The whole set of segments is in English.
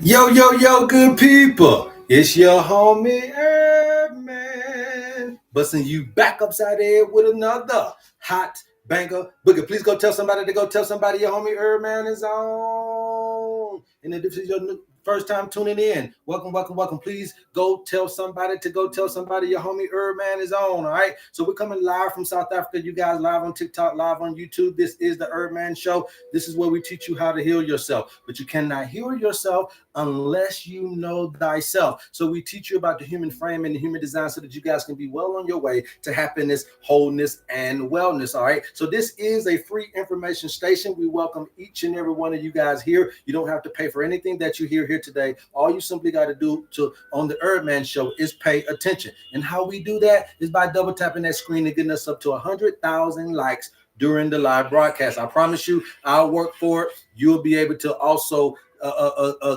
Yo, yo, yo, good people. It's your homie HerbMan. Busting you back upside the head with another hot banger. Boogie, please go tell somebody to go tell somebody your homie HerbMan is on. And if this is your first time tuning in, welcome, welcome, welcome. Please go tell somebody to go tell somebody your homie HerbMan is on. All right. So we're coming live from South Africa. You guys live on TikTok, live on YouTube. This is the HerbMan Show. This is where we teach you how to heal yourself. But you cannot heal yourself unless you know thyself. So we teach you about the human frame and the human design so that you guys can be well on your way to happiness, wholeness, and wellness. All right. So this is a free information station. We welcome each and every one of you guys here. You don't have to pay for anything that you hear here today. All you simply got to do on the HerbMan Show is pay attention. And how we do that is by double tapping that screen and getting us up to 100,000 likes during the live broadcast. I promise you, I'll work for it. You'll be able to also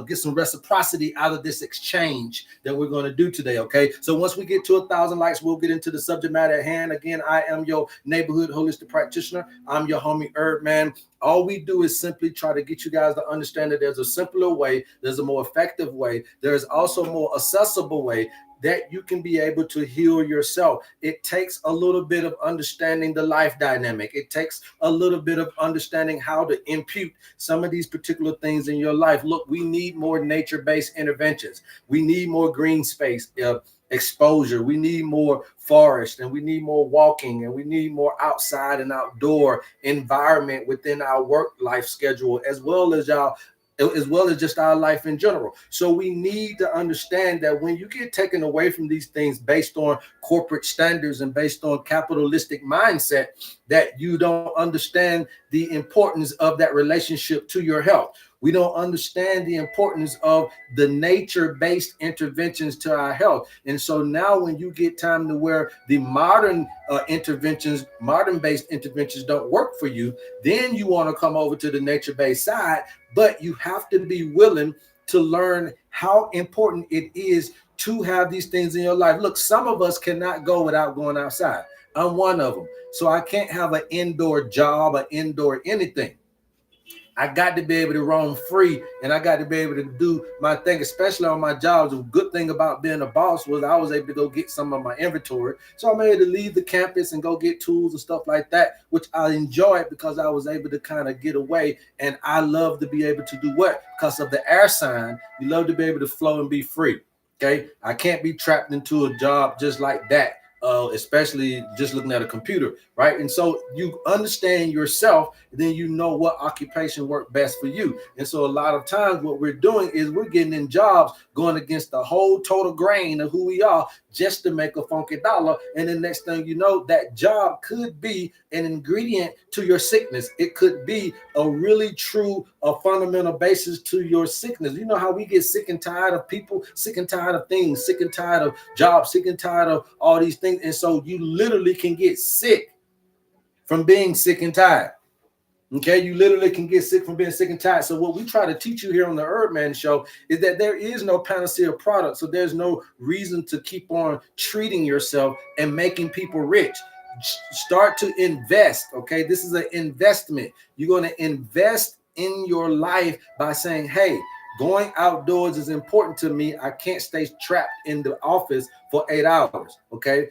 get some reciprocity out of this exchange that we're going to do today. Okay, so once we get to 1,000 likes, we'll get into the subject matter at hand. Again, I am your neighborhood holistic practitioner. I'm your homie HerbMan. All we do is simply try to get you guys to understand that there's a simpler way, there's a more effective way, there's also a more accessible way that you can be able to heal yourself. It takes a little bit of understanding the life dynamic. It takes a little bit of understanding how to impute some of these particular things in your life. Look, we need more nature-based interventions. We need more green space exposure. We need more forest, and we need more walking, and we need more outside and outdoor environment within our work life schedule, as well as just our life in general. So we need to understand that when you get taken away from these things based on corporate standards and based on capitalistic mindset, that you don't understand the importance of that relationship to your health. We don't understand the importance of the nature-based interventions to our health. And so now when you get time to where the modern modern-based interventions don't work for you, then you want to come over to the nature-based side, but you have to be willing to learn how important it is to have these things in your life. Look, some of us cannot go without going outside. I'm one of them. So I can't have an indoor job, an indoor anything. I got to be able to roam free, and I got to be able to do my thing, especially on my jobs. The good thing about being a boss was I was able to go get some of my inventory. So I'm able to leave the campus and go get tools and stuff like that, which I enjoyed because I was able to kind of get away. And I love to be able to do what? Because of the air sign, you love to be able to flow and be free. Okay. I can't be trapped into a job just like that. Especially just looking at a computer, right? And so you understand yourself, then you know what occupation worked best for you. And so a lot of times what we're doing is we're getting in jobs going against the whole total grain of who we are just to make a funky dollar. And the next thing you know, that job could be an ingredient to your sickness. It could be a really true, a fundamental basis to your sickness. You know how we get sick and tired of people, sick and tired of things, sick and tired of jobs, sick and tired of all these things. And so you literally can get sick from being sick and tired. Okay, you literally can get sick from being sick and tired. So what we try to teach you here on the HerbMan Show is that there is no panacea product. So there's no reason to keep on treating yourself and making people rich. Start to invest. Okay, this is an investment. You're going to invest in your life by saying, hey, going outdoors is important to me. I can't stay trapped in the office for 8 hours. Okay.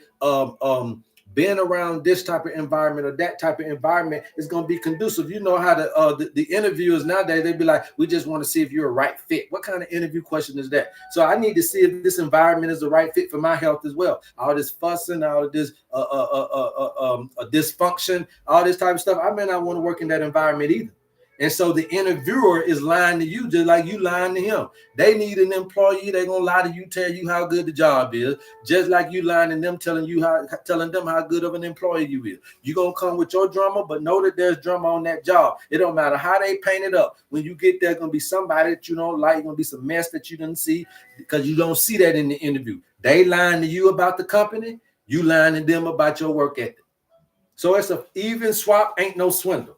Being around this type of environment or that type of environment is going to be conducive. You know how the interviewers nowadays, they'd be like, we just want to see if you're a right fit. What kind of interview question is that? So I need to see if this environment is the right fit for my health as well. All this fussing, all of this dysfunction, all this type of stuff. I may not want to work in that environment either. And so the interviewer is lying to you just like you lying to him. They need an employee. They're going to lie to you, tell you how good the job is, just like you lying to them, telling them how good of an employee you is. You're going to come with your drama, but know that there's drama on that job. It don't matter how they paint it up. When you get there, going to be somebody that you don't like, going to be some mess that you didn't see because you don't see that in the interview. They lying to you about the company. You lying to them about your work ethic. So it's an even swap, ain't no swindle.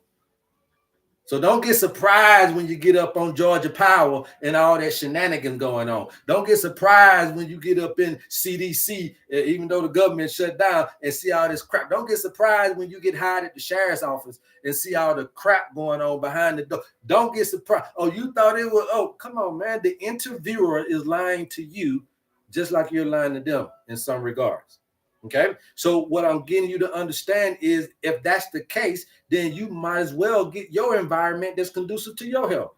So don't get surprised when you get up on Georgia Power and all that shenanigans going on. Don't get surprised when you get up in CDC, even though the government shut down, and see all this crap. Don't get surprised when you get hired at the sheriff's office and see all the crap going on behind the door. Don't get surprised. Oh, you thought it was, oh, come on, man. The interviewer is lying to you just like you're lying to them in some regards. Okay, so what I'm getting you to understand is if that's the case, then you might as well get your environment that's conducive to your health.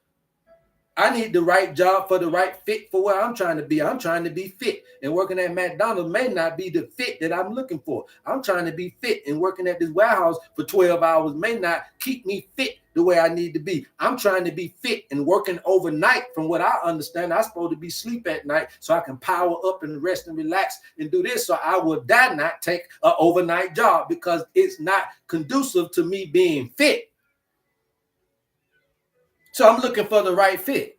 I need the right job for the right fit for where I'm trying to be. I'm trying to be fit, and working at McDonald's may not be the fit that I'm looking for. I'm trying to be fit, and working at this warehouse for 12 hours may not keep me fit the way I need to be. I'm trying to be fit, and working overnight, from what I understand, I'm supposed to be sleep at night so I can power up and rest and relax and do this, so I will dare not take an overnight job because it's not conducive to me being fit. So I'm looking for the right fit,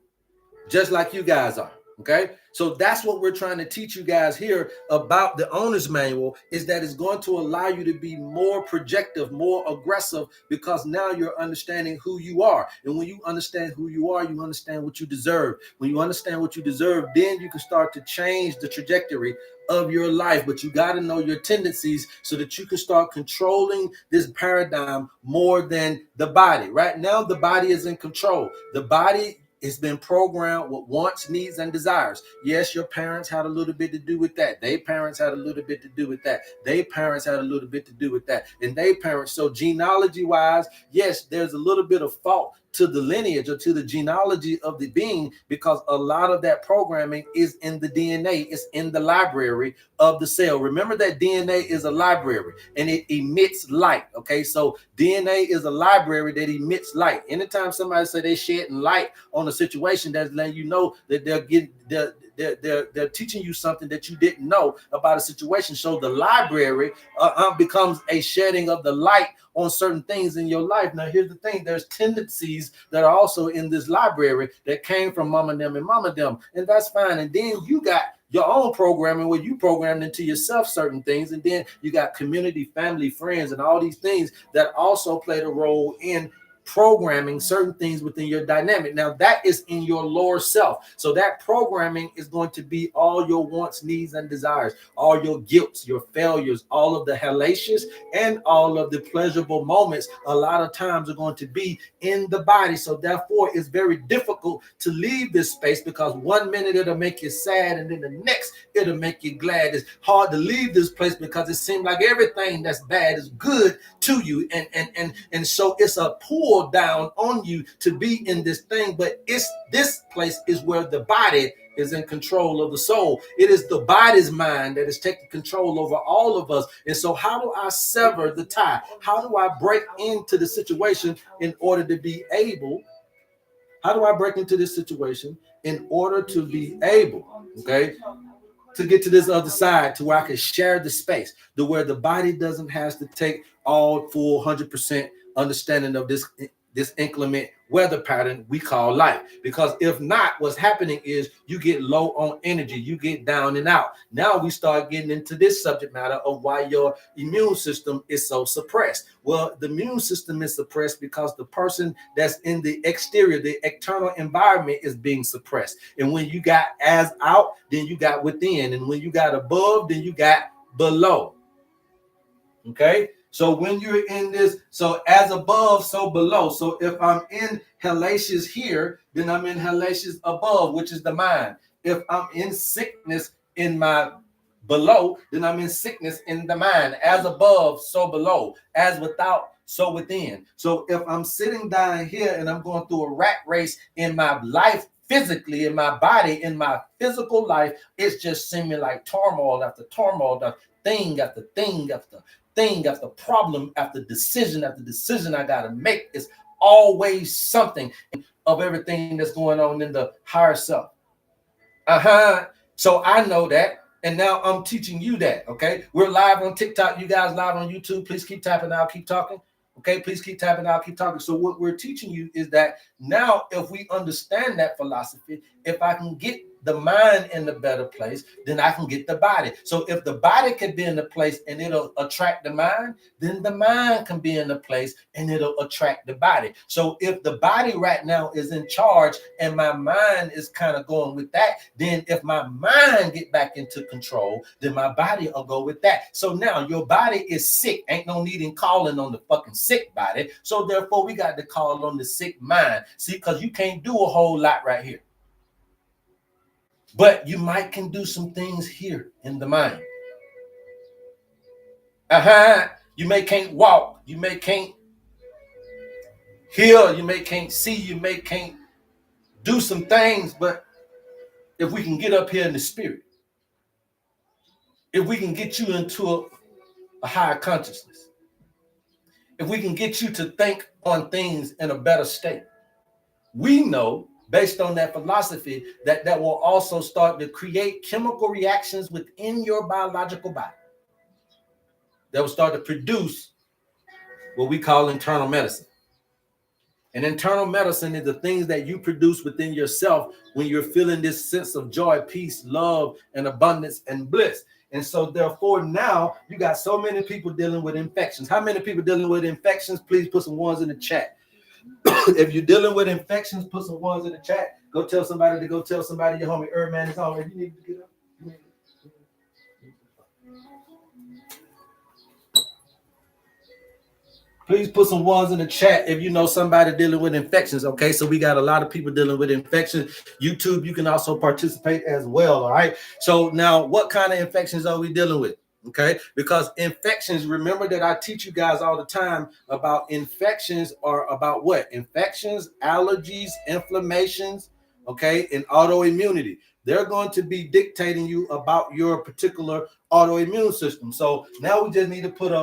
just like you guys are. Okay, so that's what we're trying to teach you guys here about the owner's manual, is that it's going to allow you to be more projective, more aggressive, because now you're understanding who you are. And when you understand who you are, you understand what you deserve. When you understand what you deserve, then you can start to change the trajectory of your life. But you got to know your tendencies so that you can start controlling this paradigm more than the body. Right now, the body is in control. The body has been programmed with wants, needs, and desires. Yes, your parents had a little bit to do with that. Their parents had a little bit to do with that. Their parents had a little bit to do with that. And their parents. So genealogy-wise, yes, there's a little bit of fault to the lineage or to the genealogy of the being, because a lot of that programming is in the DNA. It's in the library of the cell. Remember that DNA is a library and it emits light. Okay, so DNA is a library that emits light. Anytime somebody say they shedding light on a situation, that's letting you know that they're teaching you something that you didn't know about a situation. So the library becomes a shedding of the light on certain things in your life. Now, here's the thing. There's tendencies that are also in this library that came from mama and them and mama and them, and that's fine. And then you got your own programming where you programmed into yourself certain things, and then you got community, family, friends, and all these things that also played a role in programming certain things within your dynamic. Now that is in your lower self. So that programming is going to be all your wants, needs, and desires, all your guilts, your failures, all of the hellacious and all of the pleasurable moments a lot of times are going to be in the body. So therefore it's very difficult to leave this space, because 1 minute it'll make you sad and then the next it'll make you glad. It's hard to leave this place because it seems like everything that's bad is good to you, and so it's a pull down on you to be in this thing. But it's this place is where the body is in control of the soul. It is the body's mind that is taking control over all of us. And so how do I sever the tie? How do I break into the situation in order to be able? How do I break into this situation in order to be able, okay, to get to this other side, to where I can share the space, to where the body doesn't have to take all full 100% understanding of this inclement weather pattern we call life. Because if not, what's happening is you get low on energy, you get down and out. Now we start getting into this subject matter of why your immune system is so suppressed. Well, the immune system is suppressed because the person that's in the exterior, the external environment, is being suppressed. And when you got as out, then you got within. And when you got above, then you got below. Okay, so when you're in this, so as above, so below. So if I'm in hellacious here, then I'm in hellacious above, which is the mind. If I'm in sickness in my below, then I'm in sickness in the mind. As above, so below. As without, so within. So if I'm sitting down here and I'm going through a rat race in my life, physically, in my body, in my physical life, it's just seeming like turmoil after turmoil, thing after thing after thing after problem after decision I got to make. Is always something of everything that's going on in the higher self. So I know that, and now I'm teaching you that. Okay, we're live on TikTok. You guys live on YouTube. Please keep tapping. I'll keep talking. Okay, please keep tapping. I'll keep talking. So what we're teaching you is that now, if we understand that philosophy, if I can get the mind in the better place, then I can get the body. So if the body can be in the place and it'll attract the mind, then the mind can be in the place and it'll attract the body. So if the body right now is in charge and my mind is kind of going with that, then if my mind get back into control, then my body will go with that. So now your body is sick. Ain't no need in calling on the fucking sick body. So therefore we got to call on the sick mind. See, because you can't do a whole lot right here. But you might can do some things here in the mind. You may can't walk. You may can't hear. You may can't see. You may can't do some things. But if we can get up here in the spirit, if we can get you into a higher consciousness, if we can get you to think on things in a better state, we know based on that philosophy that will also start to create chemical reactions within your biological body that will start to produce what we call internal medicine. And internal medicine is the things that you produce within yourself when you're feeling this sense of joy, peace, love, and abundance and bliss. And so therefore now you got so many people dealing with infections. How many people dealing with infections? Please put some ones in the chat. If you're dealing with infections, put some ones in the chat. Go tell somebody to go tell somebody your homie HerbMan is on. You need to get up. Please put some ones in the chat if you know somebody dealing with infections. Okay, so we got a lot of people dealing with infections. YouTube, you can also participate as well. All right. So now, what kind of infections are we dealing with? Okay, because infections, remember that I teach you guys all the time about infections are about what? Infections, allergies, inflammations, okay, and autoimmunity. They're going to be dictating you about your particular autoimmune system. So now we just need to put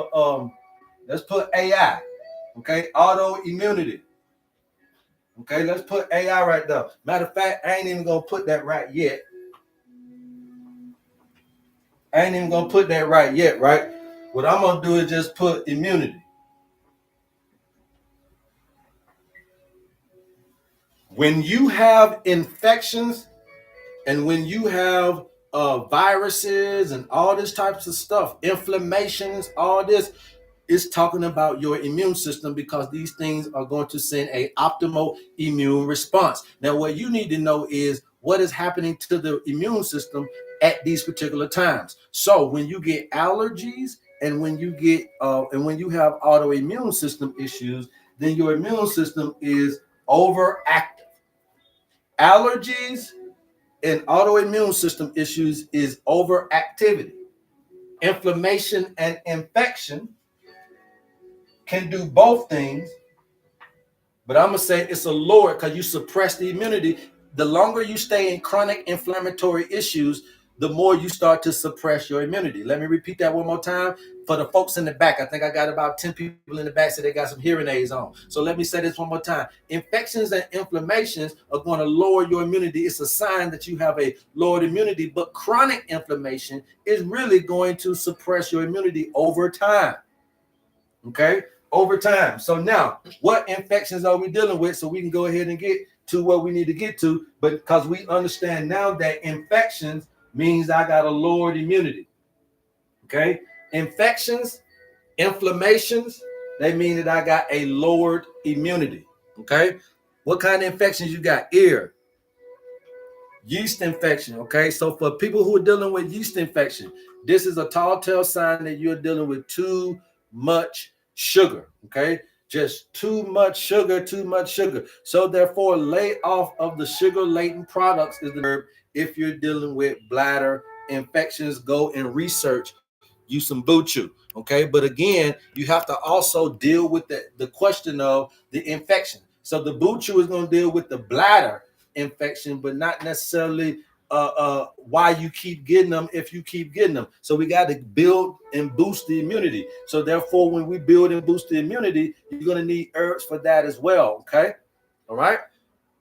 let's put AI, okay, autoimmunity. Okay, let's put AI right there. Matter of fact, I ain't even gonna put that right yet. Right? What I'm gonna do is just put immunity. When you have infections and when you have viruses and all this types of stuff, inflammations, all this, is talking about your immune system because these things are going to send a optimal immune response. Now, what you need to know is what is happening to the immune system at these particular times. So when you get allergies and when you get and when you have autoimmune system issues, then your immune system is overactive. Allergies and autoimmune system issues is overactivity. Inflammation and infection can do both things, but I'm gonna say it's a lower because you suppress the immunity. The longer you stay in chronic inflammatory issues, the more you start to suppress your immunity. Let me repeat that one more time for the folks in the back. I think I got about 10 people in the back, so they got some hearing aids on. So let me say this one more time. Infections and inflammations are going to lower your immunity. It's a sign that you have a lowered immunity, but chronic inflammation is really going to suppress your immunity over time. Okay? Over time. So now, what infections are we dealing with so we can go ahead and get to what we need to get to? But because we understand now that infections means I got a lowered immunity. Okay? Infections, inflammations, they mean that I got a lowered immunity. Okay? What kind of infections you got? Ear, yeast infection. Okay? So for people who are dealing with yeast infection, this is a tall tale sign that you're dealing with too much sugar. Okay, just too much sugar. So therefore, lay off of the sugar laden products is the verb. If you're dealing with bladder infections, go and research you some buchu. Okay, but again, you have to also deal with the question of the infection. So the buchu is going to deal with the bladder infection, but not necessarily why you keep getting them if you keep getting them. So we got to build and boost the immunity. So therefore, when we build and boost the immunity, you're going to need herbs for that as well. Okay. All right.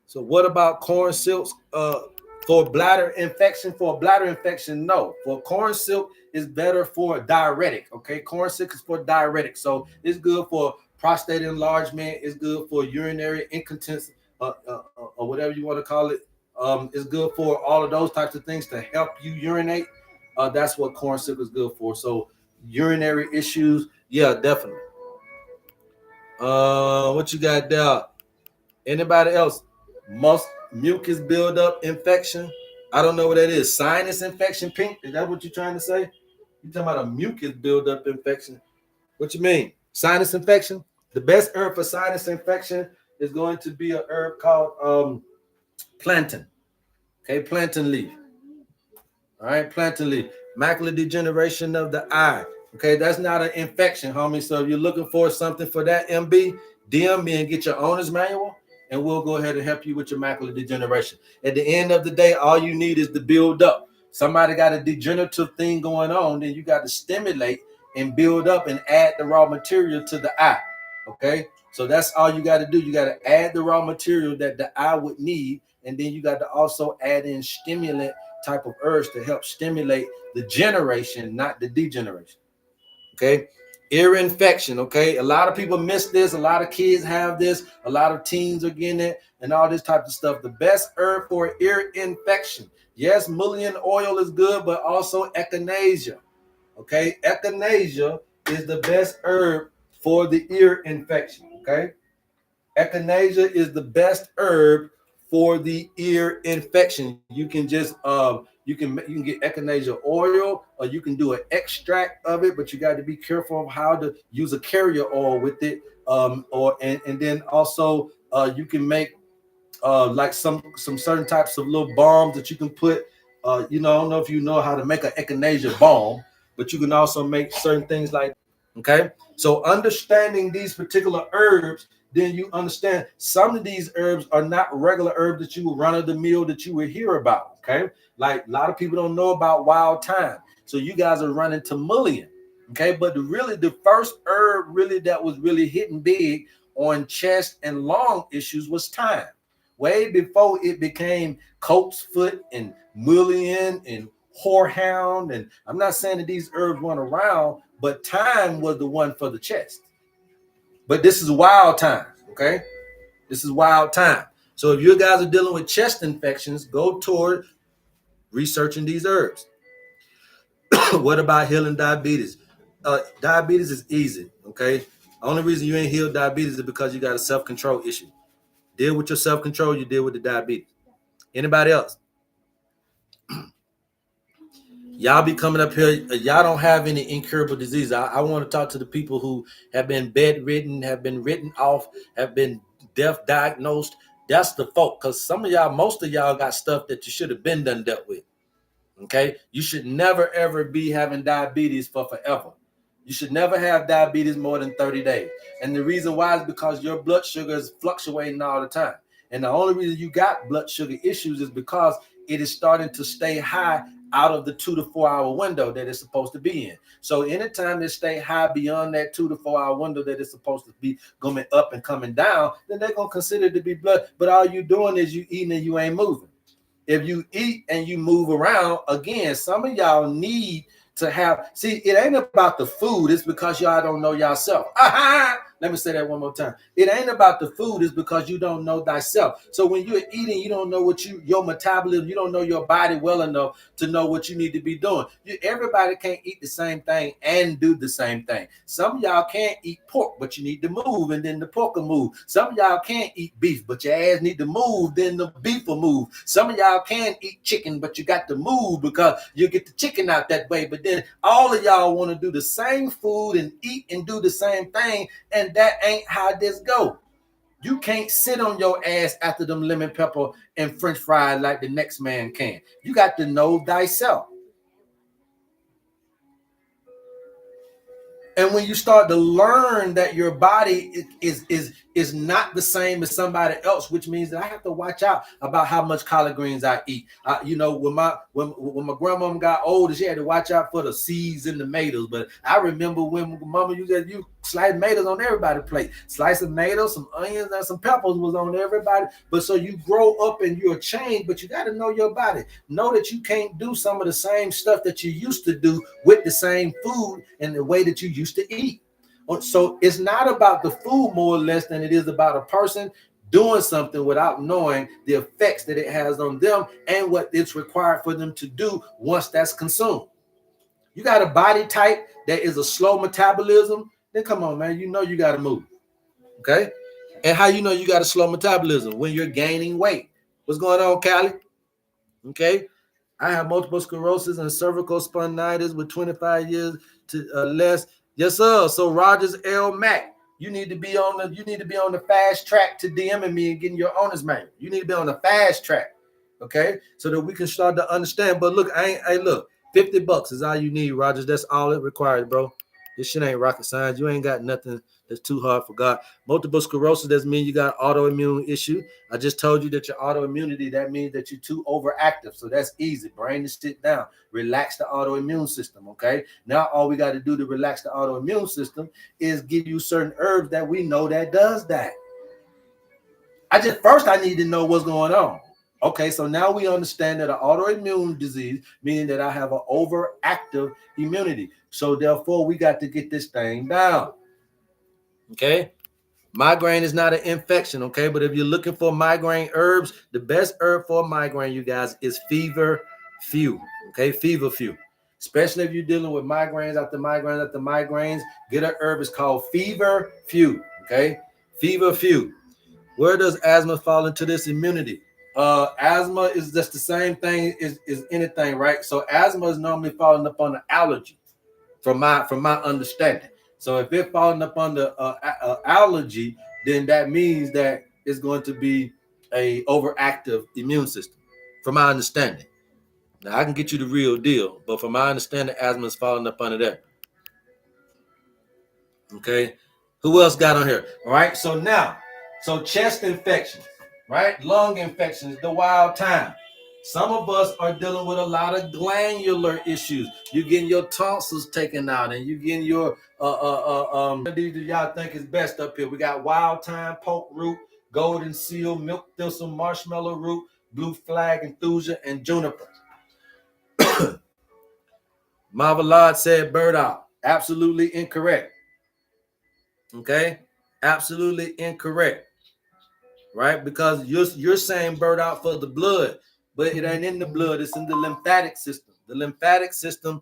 So what about corn silks for bladder infection? For a bladder infection, no. For corn silk is better for diuretic. Okay. Corn silk is for diuretic. So it's good for prostate enlargement. It's good for urinary incontinence or whatever you want to call it. It's good for all of those types of things to help you urinate. That's what corn syrup is good for. So urinary issues, yeah, definitely. What you got there? Anybody else? Most mucus buildup infection. I don't know what that is. Sinus infection, Pink? Is that what you're trying to say? You talking about a mucus buildup infection? What you mean? Sinus infection? The best herb for sinus infection is going to be a herb called plantain. Okay, plantain leaf. All right, plantain leaf. Macular degeneration of the eye. Okay, that's not an infection, homie. So if you're looking for something for that, MB, DM me and get your owner's manual, and we'll go ahead and help you with your macular degeneration. At the end of the day, all you need is to build up. Somebody got a degenerative thing going on, then you got to stimulate and build up and add the raw material to the eye. Okay, so that's all you got to do. You got to add the raw material that the eye would need, and then you got to also add in stimulant type of herbs to help stimulate the generation, not the degeneration. Okay, ear infection. Okay, a lot of people miss this. A lot of kids have this. A lot of teens are getting it, and all this type of stuff. The best herb for ear infection. Yes, mullein oil is good, but also echinacea. Okay, echinacea is the best herb for the ear infection. Okay, echinacea is the best herb for the ear infection. You can just you can get echinacea oil, or you can do an extract of it, but you got to be careful of how to use a carrier oil with it. And then also you can make like some certain types of little balms that you can put. I don't know if you know how to make an echinacea balm, but you can also make certain things like. Okay, so understanding these particular herbs, then you understand some of these herbs are not regular herbs that you would run of the mill that you would hear about. Okay, like a lot of people don't know about wild thyme, so you guys are running to mullein. Okay, but the first herb really that was really hitting big on chest and lung issues was thyme, way before it became coat's foot and mullein and horehound. And I'm not saying that these herbs weren't around, but thyme was the one for the chest. But this is wild thyme, okay? This is wild thyme. So if you guys are dealing with chest infections, go toward researching these herbs. What about healing diabetes? Diabetes is easy, okay? The only reason you ain't healed diabetes is because you got a self-control issue. Deal with your self-control, you deal with the diabetes. Anybody else? Y'all be coming up here. Y'all don't have any incurable disease. I want to talk to the people who have been bedridden, have been written off, have been death diagnosed. That's the folk. Because most of y'all got stuff that you should have been done dealt with. Okay, you should never ever be having diabetes for forever. You should never have diabetes more than 30 days. And the reason why is because your blood sugar is fluctuating all the time. And the only reason you got blood sugar issues is because it is starting to stay high out of the 2 to 4 hour window that it's supposed to be in. So anytime it stay high beyond that 2 to 4 hour window that it's supposed to be going up and coming down, then they're going to consider it to be blood. But all you doing is you eating and you ain't moving. If you eat and you move around, again, some of y'all need to have, see, it ain't about the food. It's because y'all don't know yourself. Let me say that one more time. It ain't about the food. It's because you don't know thyself. So when you're eating, you don't know your metabolism, you don't know your body well enough to know what you need to be doing. Everybody can't eat the same thing and do the same thing. Some of y'all can't eat pork, but you need to move, and then the pork will move. Some of y'all can't eat beef, but your ass need to move, then the beef will move. Some of y'all can't eat chicken, but you got to move because you get the chicken out that way. But then all of y'all want to do the same food and eat and do the same thing, and that ain't how this go. You can't sit on your ass after them lemon pepper and french fries like the next man can. You got to know thyself. And when you start to learn that your body is not the same as somebody else, which means that I have to watch out about how much collard greens I eat. When my grandmama got older, she had to watch out for the seeds and the tomatoes. But I remember when mama you slice tomatoes on everybody's plate. Slice of tomatoes, some onions, and some peppers was on everybody. But so you grow up and you're changed, but you got to know your body. Know that you can't do some of the same stuff that you used to do with the same food and the way that you used to eat. So it's not about the food more or less than it is about a person doing something without knowing the effects that it has on them and what it's required for them to do once that's consumed. You got a body type that is a slow metabolism, then come on, man, you know you got to move. Okay? And how you know you got a slow metabolism? When you're gaining weight. What's going on, Callie? Okay? I have multiple sclerosis and cervical spondilitis with 25 years to less. Yes, sir. So Rogers L. Mack, you need to be on the fast track to DMing me and getting your owner's manual. You need to be on the fast track. Okay, so that we can start to understand. But look, look, $50 is all you need, Rogers. That's all it requires, bro. This shit ain't rocket science. You ain't got nothing that's too hard for God. Multiple sclerosis doesn't mean you got autoimmune issue. I just told you that your autoimmunity, that means that you're too overactive. So that's easy. Brain to sit down. Relax the autoimmune system, okay? Now all we got to do to relax the autoimmune system is give you certain herbs that we know that does that. I need to know what's going on. Okay, so now we understand that an autoimmune disease, meaning that I have an overactive immunity. So therefore, we got to get this thing down. Okay, migraine is not an infection. Okay, but if you're looking for migraine herbs, the best herb for migraine, you guys, is fever few. Okay, fever few. Especially if you're dealing with migraines after migraines after migraines, get an herb. It's called fever few. Okay, fever few. Where does asthma fall into this immunity? Asthma is just the same thing as anything, right? So asthma is normally falling up on the allergy, from my understanding. So if it's falling up on the allergy, then that means that it's going to be a overactive immune system, from my understanding. Now I can get you the real deal, but from my understanding, asthma is falling up under that. Okay, who else got on here? All right, so now, so chest infections, right? Lung infections, the wild time. Some of us are dealing with a lot of glandular issues. You're getting your tonsils taken out, and you're getting your these y'all think is best up here. We got wild thyme, poke root, golden seal, milk thistle, marshmallow root, blue flag, enthusia, and juniper. Marvelade said burdock. Absolutely incorrect. Okay, absolutely incorrect, right? Because you're saying burdock for the blood, but it ain't in the blood. It's in the lymphatic system. The lymphatic system,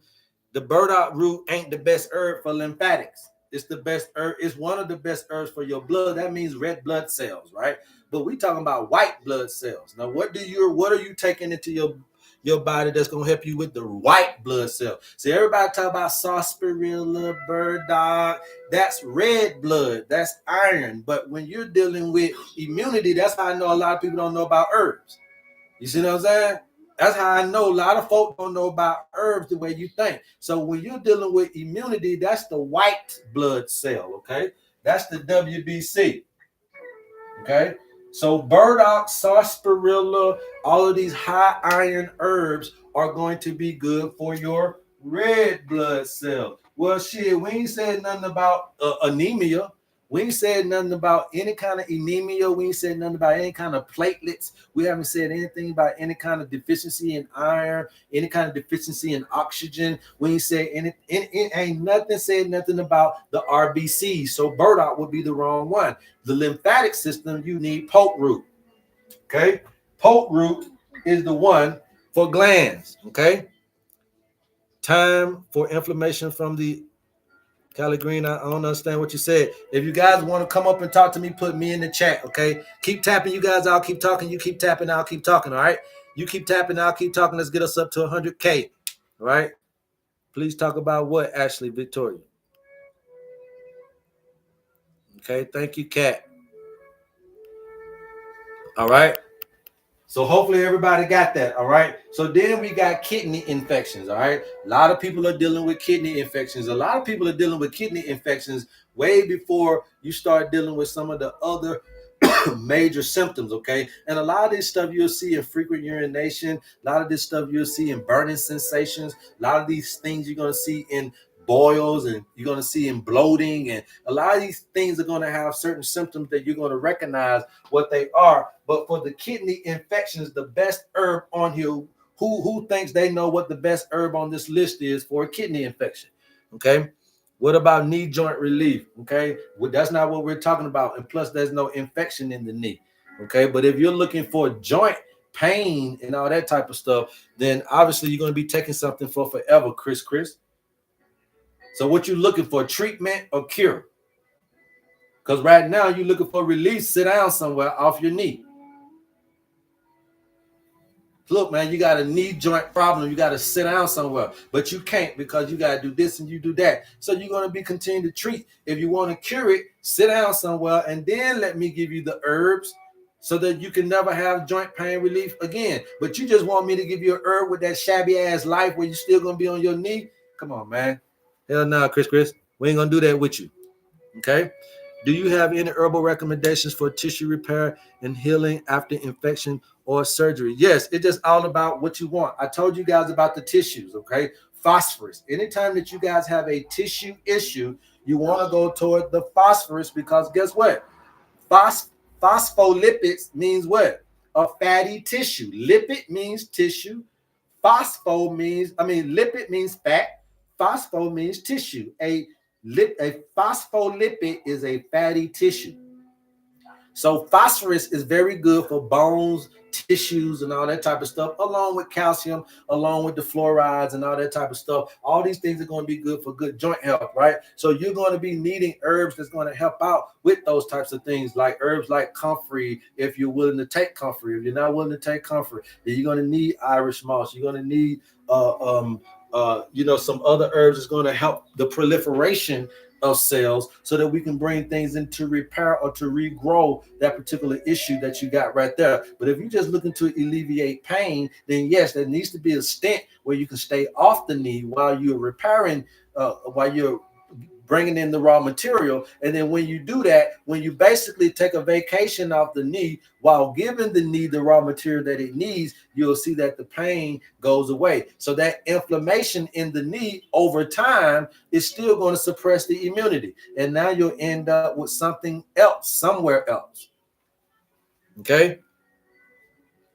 the burdock root ain't the best herb for lymphatics. It's the best herb. It's one of the best herbs for your blood. That means red blood cells, right? But we talking about white blood cells. Now, what are you taking into your body that's gonna help you with the white blood cell? So everybody talk about sarsaparilla, burdock. That's red blood. That's iron. But when you're dealing with immunity, that's how I know a lot of people don't know about herbs. You see what I'm saying? That's how I know a lot of folks don't know about herbs the way you think. So when you're dealing with immunity, that's the white blood cell, okay? That's the WBC, okay? So burdock, sarsaparilla, all of these high iron herbs are going to be good for your red blood cell. Well, shit, we ain't said nothing about anemia. We ain't said nothing about any kind of anemia. We ain't said nothing about any kind of platelets. We haven't said anything about any kind of deficiency in iron, any kind of deficiency in oxygen. We ain't said ain't nothing said nothing about the RBC. So burdock would be the wrong one. The lymphatic system, you need poke root. Okay, poke root is the one for glands. Okay, time for inflammation from the Callie Green, I don't understand what you said. If you guys want to come up and talk to me, put me in the chat, okay? Keep tapping, you guys. I'll keep talking. You keep tapping, I'll keep talking, all right? You keep tapping, I'll keep talking. Let's get us up to 100K, all right? Please talk about what, Ashley Victoria? Okay, thank you, Kat. All right? So hopefully everybody got that, all right? So then we got kidney infections, all right? A lot of people are dealing with kidney infections. A lot of people are dealing with kidney infections way before you start dealing with some of the other major symptoms, okay? And a lot of this stuff you'll see in frequent urination. A lot of this stuff you'll see in burning sensations. A lot of these things you're going to see in boils, and you're going to see in bloating, and a lot of these things are going to have certain symptoms that you're going to recognize what they are. But for the kidney infections, the best herb on here, who thinks they know what the best herb on this list is for a kidney infection? Okay, what about knee joint relief? Okay, well, that's not what we're talking about, and plus there's no infection in the knee. Okay, but if you're looking for joint pain and all that type of stuff, then obviously you're going to be taking something for forever, Chris. So what you looking for, treatment or cure? Because right now you're looking for release, sit down somewhere off your knee. Look, man, you got a knee joint problem. You got to sit down somewhere, but you can't because you got to do this and you do that. So you're going to be continuing to treat. If you want to cure it, sit down somewhere and then let me give you the herbs so that you can never have joint pain relief again. But you just want me to give you a herb with that shabby ass life where you're still going to be on your knee? Come on, man. Hell no, Chris. We ain't going to do that with you. Okay? Do you have any herbal recommendations for tissue repair and healing after infection or surgery? Yes, it's just all about what you want. I told you guys about the tissues, okay? Phosphorus. Anytime that you guys have a tissue issue, you want to go toward the phosphorus because guess what? Phospholipids means what? A fatty tissue. Lipid means tissue. Lipid means fat. Phospho means tissue. A phospholipid is a fatty tissue. So phosphorus is very good for bones, tissues, and all that type of stuff, along with calcium, along with the fluorides and all that type of stuff. All these things are going to be good for good joint health, right? So you're going to be needing herbs that's going to help out with those types of things, like herbs like comfrey, if you're willing to take comfrey. If you're not willing to take comfrey, then you're going to need Irish moss. You're going to need some other herbs that's going to help the proliferation of cells so that we can bring things into repair or to regrow that particular issue that you got right there. But if you're just looking to alleviate pain, then yes, there needs to be a stent where you can stay off the knee while you're repairing, while you're bringing in the raw material. And then when you do that, when you basically take a vacation off the knee while giving the knee the raw material that it needs, you'll see that the pain goes away. So that inflammation in the knee over time is still going to suppress the immunity. And now you'll end up with something else, somewhere else. Okay?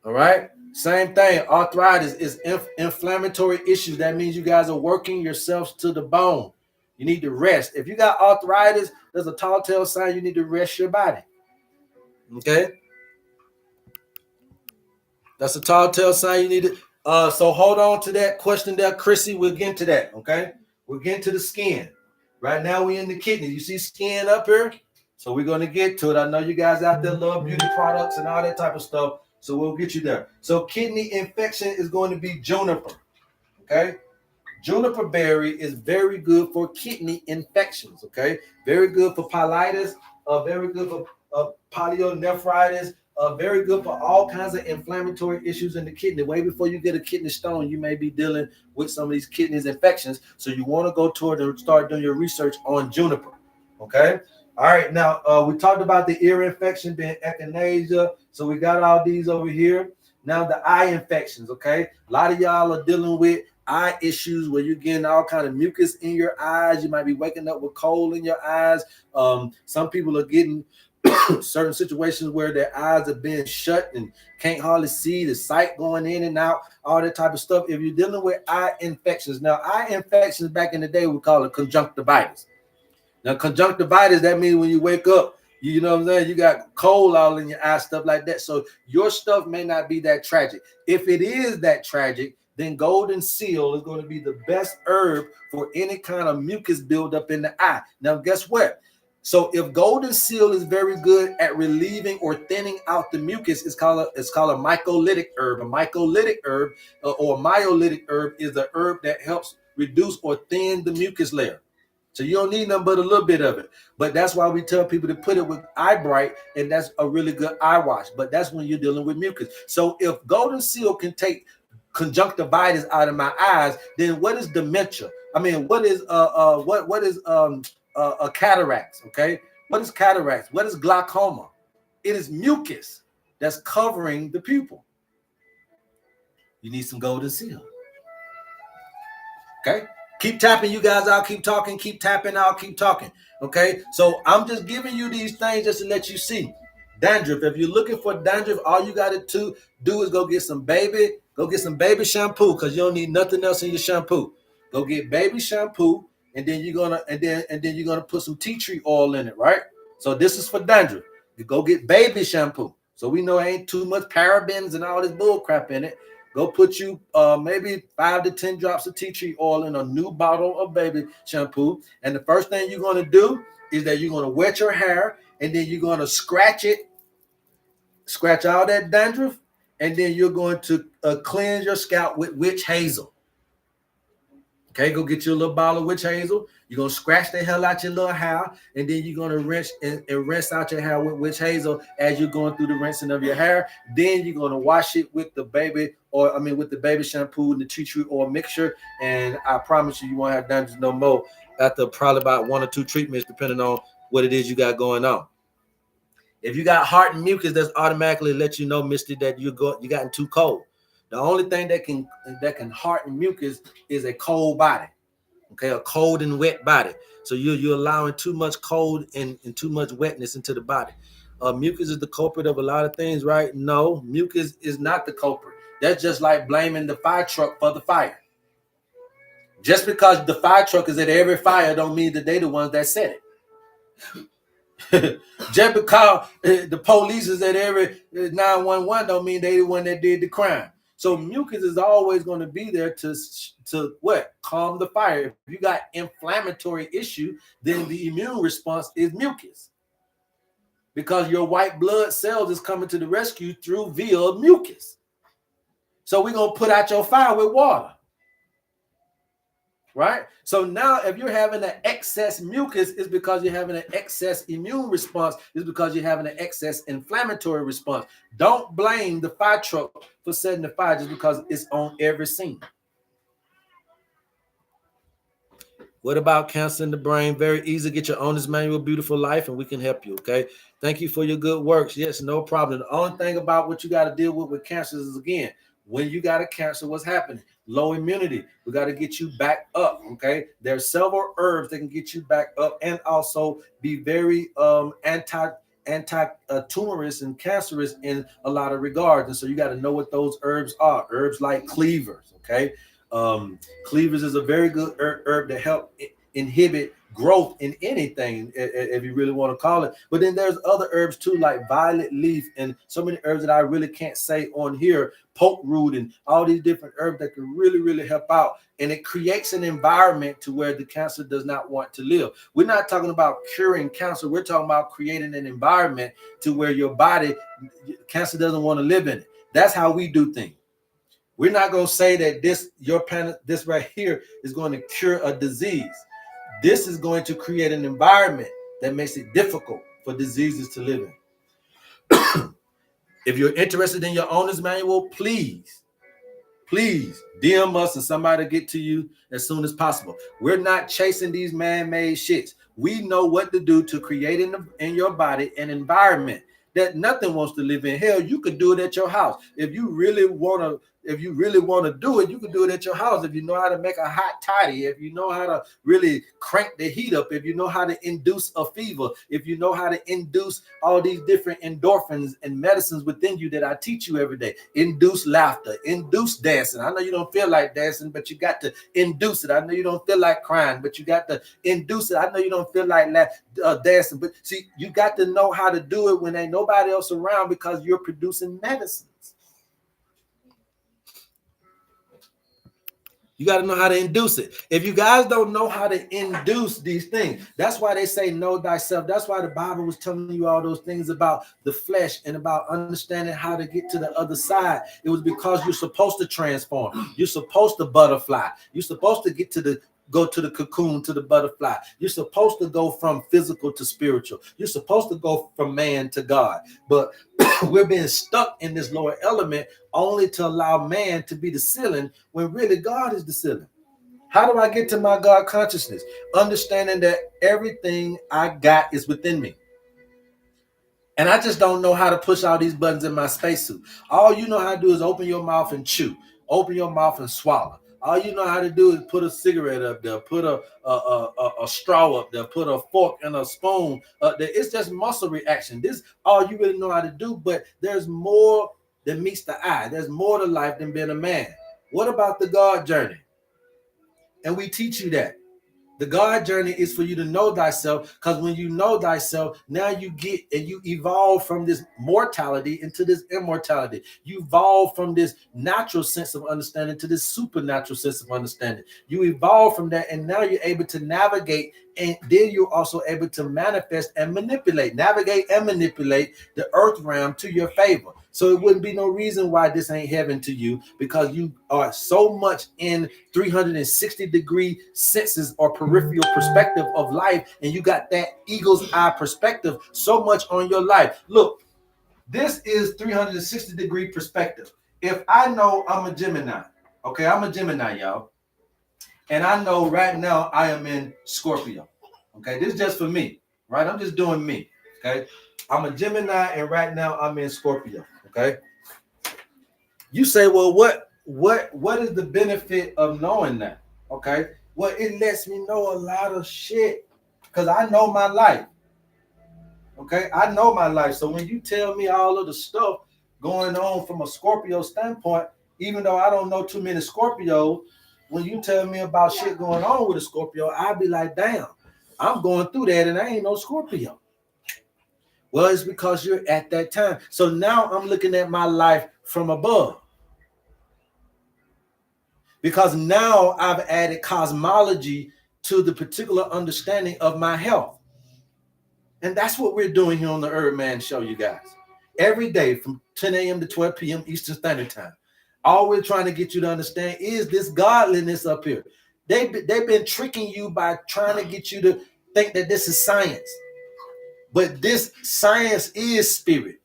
All right? Same thing. Arthritis is inflammatory issues. That means you guys are working yourselves to the bone. You need to rest. If you got arthritis, there's a telltale sign you need to rest your body. Okay? That's a telltale sign you need to. So hold on to that question there, Chrissy. We'll get into that. Okay? We'll get into the skin. Right now we're in the kidney. You see skin up here? So we're going to get to it. I know you guys out there love beauty products and all that type of stuff. So we'll get you there. So kidney infection is going to be juniper. Okay? Juniper berry is very good for kidney infections, okay? Very good for pyelitis, very good for pyelonephritis, very good for all kinds of inflammatory issues in the kidney. Way before you get a kidney stone, you may be dealing with some of these kidney infections. So you want to go toward and start doing your research on juniper, okay? All right, now we talked about the ear infection being echinacea. So we got all these over here. Now the eye infections, okay? A lot of y'all are dealing with eye issues where you're getting all kind of mucus in your eyes. You might be waking up with cold in your eyes. Some people are getting certain situations where their eyes are being shut and can't hardly see, the sight going in and out, all that type of stuff. If you're dealing with eye infections, now eye infections back in the day, we call it conjunctivitis. Now conjunctivitis, that means when you wake up, you know what I'm saying, you got cold all in your eyes, stuff like that. So your stuff may not be that tragic. If it is that tragic, then golden seal is going to be the best herb for any kind of mucus buildup in the eye. Now, guess what? So if golden seal is very good at relieving or thinning out the mucus, it's called a mycolytic herb. A mycolytic herb or a myolytic herb is the herb that helps reduce or thin the mucus layer. So you don't need nothing but a little bit of it. But that's why we tell people to put it with eye bright, and that's a really good eye wash. But that's when you're dealing with mucus. So if golden seal can take conjunctivitis out of my eyes, then what is dementia? I mean, what is cataracts? Okay, what is cataracts? What is glaucoma? It is mucus that's covering the pupil. You need some golden seal. Okay, keep tapping, you guys. I'll keep talking. Keep tapping. I'll keep talking. Okay, so I'm just giving you these things just to let you see. Dandruff. If you're looking for dandruff, all you got to do is go get some baby shampoo, because you don't need nothing else in your shampoo. Go get baby shampoo, and then you're gonna put some tea tree oil in it, right? So this is for dandruff. You go get baby shampoo. So we know ain't too much parabens and all this bull crap in it. Go put you maybe 5 to 10 drops of tea tree oil in a new bottle of baby shampoo. And the first thing you're going to do is that you're going to wet your hair, and then you're going to scratch it, scratch all that dandruff, and then you're going to cleanse your scalp with witch hazel. Okay, go get you a little bottle of witch hazel. You're going to scratch the hell out your little hair, and then you're going to rinse out your hair with witch hazel as you're going through the rinsing of your hair. Then you're going to wash it with the baby, with the baby shampoo and the tea tree oil mixture. And I promise you, you won't have dandruff no more after probably about 1 or 2 treatments, depending on what it is you got going on. If you got heart and mucus, that's automatically let you know, mister, that you gotten too cold. The only thing that can harden mucus is a cold body, okay, a cold and wet body. So you're allowing too much cold and too much wetness into the body. Mucus is the culprit of a lot of things, right? No, mucus is not the culprit. That's just like blaming the fire truck for the fire. Just because the fire truck is at every fire don't mean that they the ones that set it. Just because the police is at every 911 don't mean they the one that did the crime. So mucus is always going to be there to what? Calm the fire. If you got inflammatory issue, then the immune response is mucus. Because your white blood cells is coming to the rescue via mucus. So we're going to put out your fire with water. Right? So now if you're having an excess mucus, it's because you're having an excess immune response. It's because you're having an excess inflammatory response. Don't blame the fire truck for setting the fire just because it's on every scene. What about cancer in the brain? Very easy. Get your owner's manual, Beautiful Life, and we can help you, okay? Thank you for your good works. Yes, no problem. The only thing about what you got to deal with cancer is, again, when you got a cancer, what's happening? Low immunity. We got to get you back up, okay? There are several herbs that can get you back up and also be very anti-tumorous and cancerous in a lot of regards. And so you got to know what those herbs are. Herbs like cleavers, okay? Cleavers is a very good herb to help inhibit growth in anything, if you really want to call it. But then there's other herbs too, like violet leaf and so many herbs that I really can't say on here, poke root and all these different herbs that can really, really help out. And it creates an environment to where the cancer does not want to live. We're not talking about curing cancer. We're talking about creating an environment to where your body, cancer doesn't want to live in it. That's how we do things. We're not going to say that this right here is going to cure a disease. This is going to create an environment that makes it difficult for diseases to live in. If you're interested in your owner's manual, please DM us and somebody get to you as soon as possible. We're not chasing these man-made shits. We know what to do to create in your body an environment that nothing wants to live in. Hell, you could do it at your house. If you really want to do it, you can do it at your house. If you know how to make a hot toddy, if you know how to really crank the heat up, if you know how to induce a fever, if you know how to induce all these different endorphins and medicines within you that I teach you every day. Induce laughter, induce dancing. I know you don't feel like dancing, but you got to induce it. I know you don't feel like crying, but you got to induce it. I know you don't feel like dancing, but see, you got to know how to do it when ain't nobody else around because you're producing medicines. You got to know how to induce it. If you guys don't know how to induce these things, that's why they say know thyself. That's why the Bible was telling you all those things about the flesh and about understanding how to get to the other side. It was because you're supposed to transform. You're supposed to butterfly. You're supposed to go to the cocoon, to the butterfly. You're supposed to go from physical to spiritual. You're supposed to go from man to God. But we're being stuck in this lower element only to allow man to be the ceiling when really God is the ceiling. How do I get to my God consciousness? Understanding that everything I got is within me. And I just don't know how to push all these buttons in my spacesuit. All you know how to do is open your mouth and chew. Open your mouth and swallow. All you know how to do is put a cigarette up there, put a straw up there, put a fork and a spoon up there. It's just muscle reaction. This all you really know how to do, but there's more than meets the eye. There's more to life than being a man. What about the God journey? And we teach you that The God journey is for you to know thyself, because when you know thyself, now you get and you evolve from this mortality into this immortality. You evolve from this natural sense of understanding to this supernatural sense of understanding. You evolve from that, and now you're able to navigate, and then you're also able to manifest and navigate and manipulate the earth realm to your favor. So it wouldn't be no reason why this ain't heaven to you, because you are so much in 360-degree senses or peripheral perspective of life, and you got that eagle's eye perspective so much on your life. Look, this is 360-degree perspective. If I know I'm a Gemini, okay, I'm a Gemini, y'all, and I know right now I am in Scorpio. Okay, this is just for me, right? I'm just doing me. Okay, I'm a Gemini, and right now I'm in Scorpio. Okay, you say, well, what is the benefit of knowing that? Okay, well, it lets me know a lot of shit, because I know my life. Okay, I know my life. So when you tell me all of the stuff going on from a Scorpio standpoint, even though I don't know too many Scorpios, when you tell me about shit going on with a Scorpio, I'll be like, damn, I'm going through that and I ain't no Scorpio. Well, it's because you're at that time. So now I'm looking at my life from above, because now I've added cosmology to the particular understanding of my health. And that's what we're doing here on the HerbMan Show, you guys. Every day from 10 a.m. to 12 p.m. Eastern Standard Time. All we're trying to get you to understand is this godliness up here. They've been tricking you by trying to get you to think that this is science. But this science is spirit,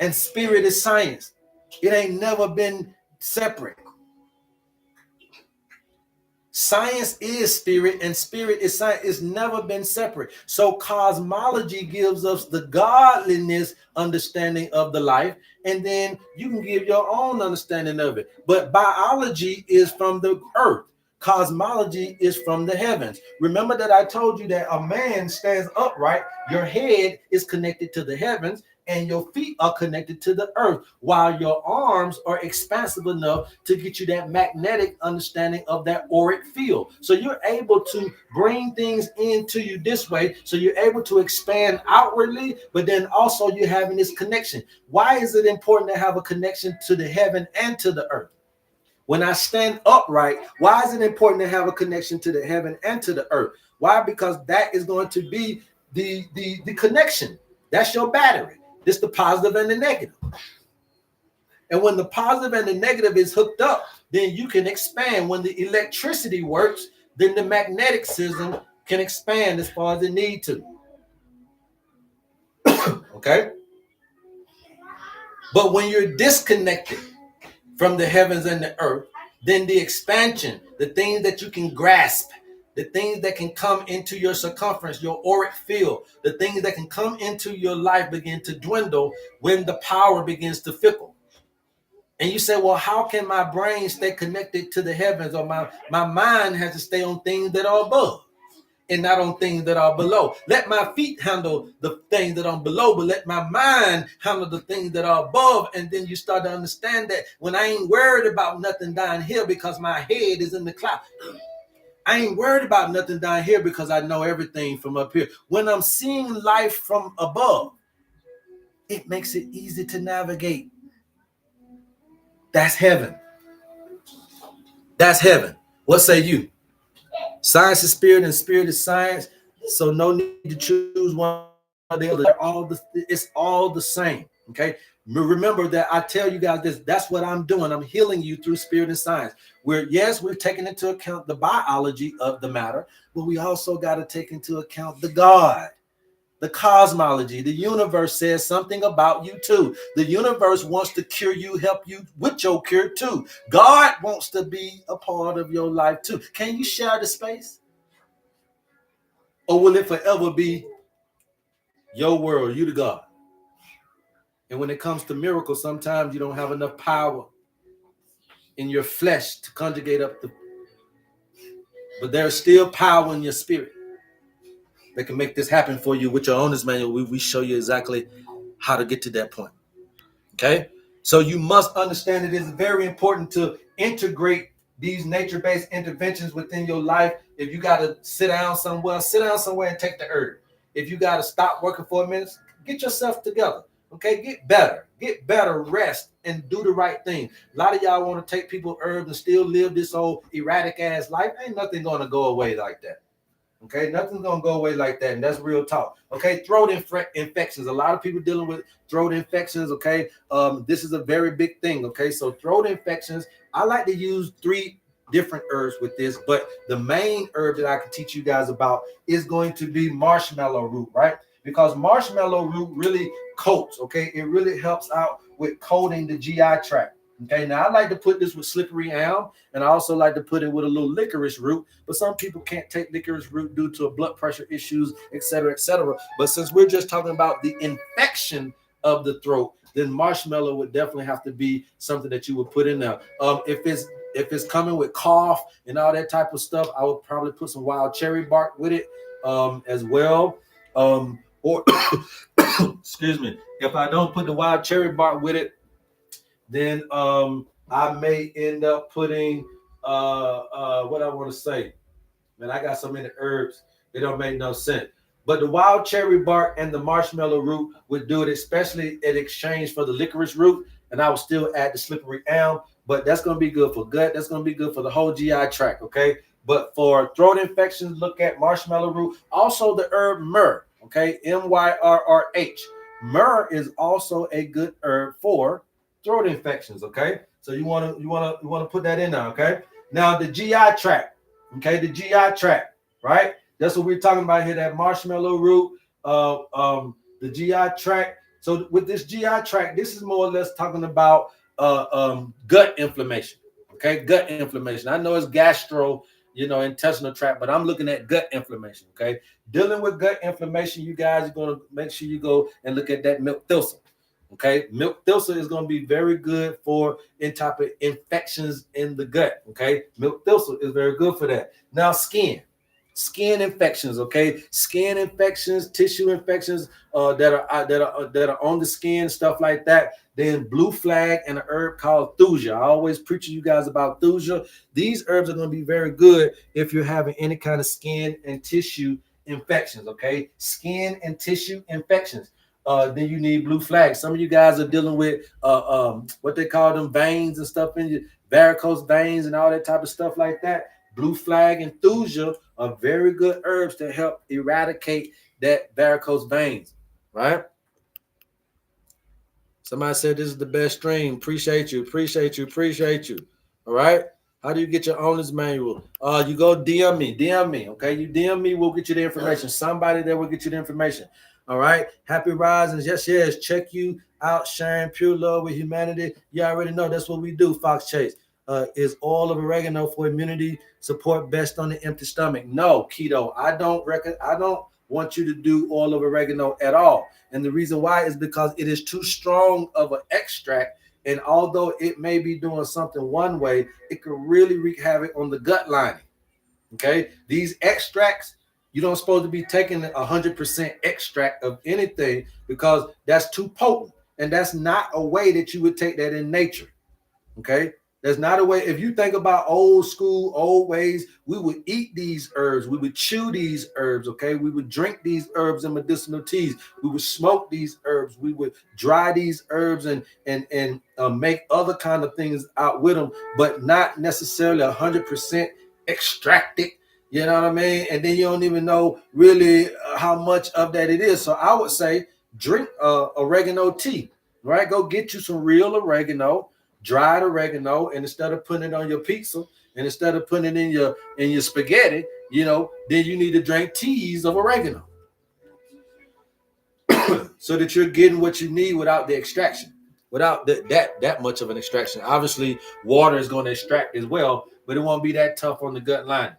and spirit is science. It ain't never been separate. Science is spirit, and spirit is science. It's never been separate. So cosmology gives us the godliness understanding of the life, and then you can give your own understanding of it. But biology is from the earth. Cosmology is from the heavens. Remember that I told you that a man stands upright. Your head is connected to the heavens, and your feet are connected to the earth, while your arms are expansive enough to get you that magnetic understanding of that auric field. So you're able to bring things into you this way. So you're able to expand outwardly, but then also you're having this connection. Why is it important to have a connection to the heaven and to the earth? When I stand upright, why is it important to have a connection to the heaven and to the earth? Why? Because that is going to be the connection. That's your battery. It's the positive and the negative. And when the positive and the negative is hooked up, then you can expand. When the electricity works, then the magnetic system can expand as far as it needs to. Okay? But when you're disconnected from the heavens and the earth, then the expansion, the things that you can grasp, the things that can come into your circumference, your auric field, the things that can come into your life begin to dwindle when the power begins to fickle. And you say, well, how can my brain stay connected to the heavens, or my mind has to stay on things that are above and not on things that are below? Let my feet handle the things that are below, but let my mind handle the things that are above. And then you start to understand that when I ain't worried about nothing down here because my head is in the cloud. I ain't worried about nothing down here because I know everything from up here. When I'm seeing life from above, it makes it easy to navigate. That's heaven. That's heaven. What say you? Science is spirit and spirit is science. So no need to choose one or the other. It's all the same. Okay. Remember that I tell you guys this. That's what I'm doing. I'm healing you through spirit and science. We're taking into account the biology of the matter, but we also got to take into account the God. The cosmology, the universe says something about you too. The universe wants to cure you, help you with your cure too. God wants to be a part of your life too. Can you share the space? Or will it forever be your world, you the God? And when it comes to miracles, sometimes you don't have enough power in your flesh to conjugate up but there's still power in your spirit that can make this happen for you. With your owner's manual, we show you exactly how to get to that point. Okay? So you must understand it is very important to integrate these nature-based interventions within your life If you got to sit down somewhere and take the herb. If you got to stop working for a minute, get yourself together. Okay, get better, rest, and do the right thing. A lot of y'all want to take people herbs and still live this old erratic ass life. Ain't nothing gonna go away like that. Okay, nothing's gonna go away like that, and that's real talk. Okay, throat infections. A lot of people dealing with throat infections. Okay, this is a very big thing. Okay, so throat infections. I like to use 3 different herbs with this, but the main herb that I can teach you guys about is going to be marshmallow root, right? Because marshmallow root really coats. Okay, it really helps out with coating the GI tract. Okay, now I like to put this with slippery elm, and I also like to put it with a little licorice root. But some people can't take licorice root due to blood pressure issues, etc., etc. But since we're just talking about the infection of the throat, then marshmallow would definitely have to be something that you would put in there. If it's coming with cough and all that type of stuff, I would probably put some wild cherry bark with it as well. Or excuse me, if I don't put the wild cherry bark with it, then I may end up putting what I want to say. Man, I got so many herbs, it don't make no sense. But the wild cherry bark and the marshmallow root would do it, especially in exchange for the licorice root. And I would still add the slippery elm, but that's going to be good for gut. That's going to be good for the whole GI tract, okay? But for throat infections, look at marshmallow root. Also the herb myrrh, okay? Myrrh. Myrrh is also a good herb for throat infections, okay? So you want to put that in there, okay? Now the GI tract, okay? The GI tract, right? That's what we're talking about here, that marshmallow root, the GI tract. So with this GI tract, this is more or less talking about gut inflammation, okay? Gut inflammation. I know it's gastro, intestinal tract, but I'm looking at gut inflammation, okay? Dealing with gut inflammation, you guys are going to make sure you go and look at that milk thistle. Okay, milk thistle is going to be very good for any type of infections in the gut. Okay, milk thistle is very good for that. Now, skin infections. Okay, skin infections, tissue infections that are on the skin, stuff like that. Then blue flag and an herb called thuja. I always preach to you guys about thuja. These herbs are going to be very good if you're having any kind of skin and tissue infections. Okay, skin and tissue infections. Then you need blue flag. Some of you guys are dealing with what they call them veins and stuff in your varicose veins and all that type of stuff like that. Blue flag and thuja are very good herbs to help eradicate that varicose veins, right? Somebody said this is the best stream. Appreciate you. All right. How do you get your owner's manual? You go DM me. Okay, you DM me, we'll get you the information. Somebody there will get you the information. All right. Happy risings. Yes. Check you out, sharing pure love with humanity. You already know that's what we do, Fox Chase. Is oil of oregano for immunity support best on the empty stomach? No, keto. I don't want you to do oil of oregano at all. And the reason why is because it is too strong of an extract. And although it may be doing something one way, it could really wreak havoc on the gut lining. Okay. These extracts, you don't supposed to be taking 100% extract of anything because that's too potent. And that's not a way that you would take that in nature. Okay. There's not a way. If you think about old school, old ways, we would eat these herbs. We would chew these herbs. Okay. We would drink these herbs and medicinal teas. We would smoke these herbs. We would dry these herbs and make other kind of things out with them, but not necessarily 100% extracted. You know what I mean? And then you don't even know really how much of that it is. So I would say drink oregano tea, right? Go get you some real oregano, dried oregano, and instead of putting it on your pizza and instead of putting it in your spaghetti, then you need to drink teas of oregano so that you're getting what you need without the extraction, without that much of an extraction. Obviously, water is going to extract as well, but it won't be that tough on the gut lining.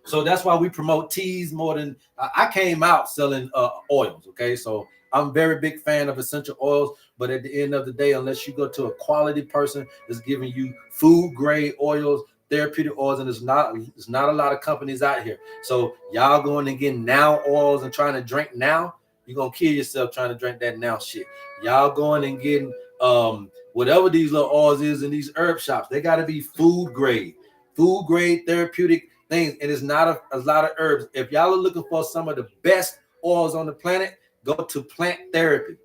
So that's why we promote teas more than I came out selling oils. Okay, so I'm a very big fan of essential oils, but at the end of the day, unless you go to a quality person that's giving you food grade oils, therapeutic oils, and there's not a lot of companies out here. So y'all going and getting now oils and trying to drink now, you're gonna kill yourself trying to drink that now shit. Y'all going and getting whatever these little oils is in these herb shops, they got to be food grade therapeutic things, and it's not a lot of herbs. If y'all are looking for some of the best oils on the planet, go to plant therapy.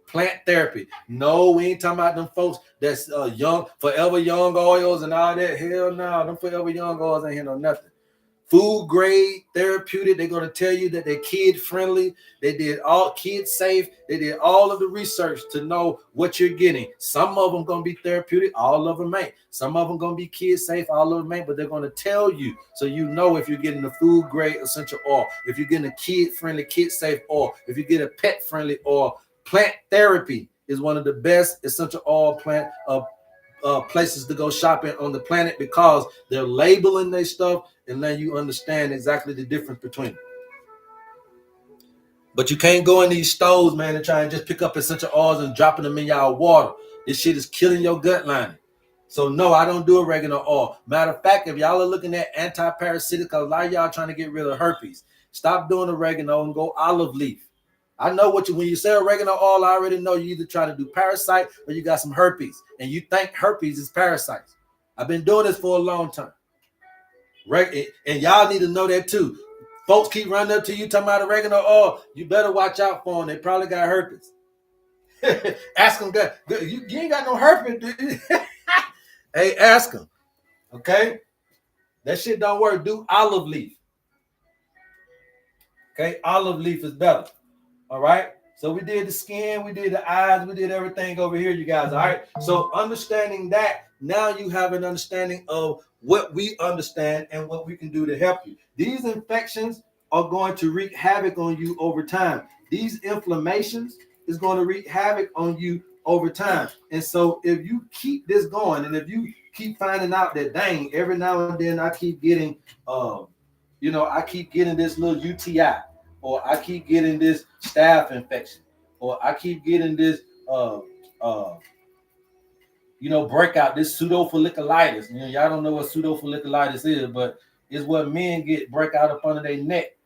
Plant therapy. No, we ain't talking about them folks that's young, forever young oils and all that. Hell no, them forever young oils ain't here no nothing. Food grade therapeutic. They're going to tell you that they're kid friendly. They did all kid safe. They did all of the research to know what you're getting. Some of them going to be therapeutic. All of them ain't. Some of them going to be kid safe. All of them ain't. But they're going to tell you so you know if you're getting the food grade essential oil, if you're getting a kid friendly, kid safe oil, if you get a pet friendly oil. Plant therapy is one of the best essential oil plant places to go shopping on the planet because they're labeling their stuff and then you understand exactly the difference between them. But you can't go in these stores, man, and try and just pick up essential oils and dropping them in y'all water. This shit is killing your gut lining. So no, I don't do oregano oil. Matter of fact, if y'all are looking at anti-parasitic, because a lot of y'all trying to get rid of herpes, stop doing oregano and go olive leaf. I know when you say oregano oil, I already know you either trying to do parasite or you got some herpes, and you think herpes is parasites. I've been doing this for a long time. Right? And y'all need to know that too. Folks keep running up to you talking about oregano oil. You better watch out for them. They probably got herpes. Ask them, you ain't got no herpes, dude. Hey, ask them. Okay? That shit don't work. Do olive leaf. Okay? Olive leaf is better. All right. So we did the skin, we did the eyes, we did everything over here, you guys. All right. So understanding that, now you have an understanding of what we understand and what we can do to help you. These infections are going to wreak havoc on you over time. These inflammations is going to wreak havoc on you over time. And so if you keep this going, and if you keep finding out that, dang, every now and then I keep getting, I keep getting this little UTI. Or I keep getting this staph infection, or I keep getting this, breakout, this pseudofolliculitis. Y'all don't know what pseudofolliculitis is, but it's what men get breakout up under their neck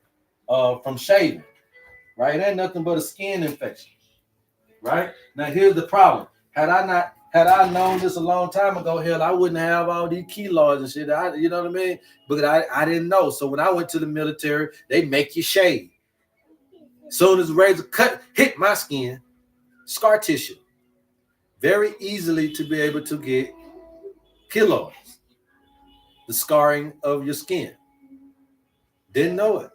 from shaving, right? It ain't nothing but a skin infection, right? Now, here's the problem. Had I known this a long time ago, hell, I wouldn't have all these keloids and shit. You know what I mean? But I didn't know. So when I went to the military, they make you shave. Soon as the razor cut hit my skin, scar tissue, very easily to be able to get keloids, the scarring of your skin. Didn't know it.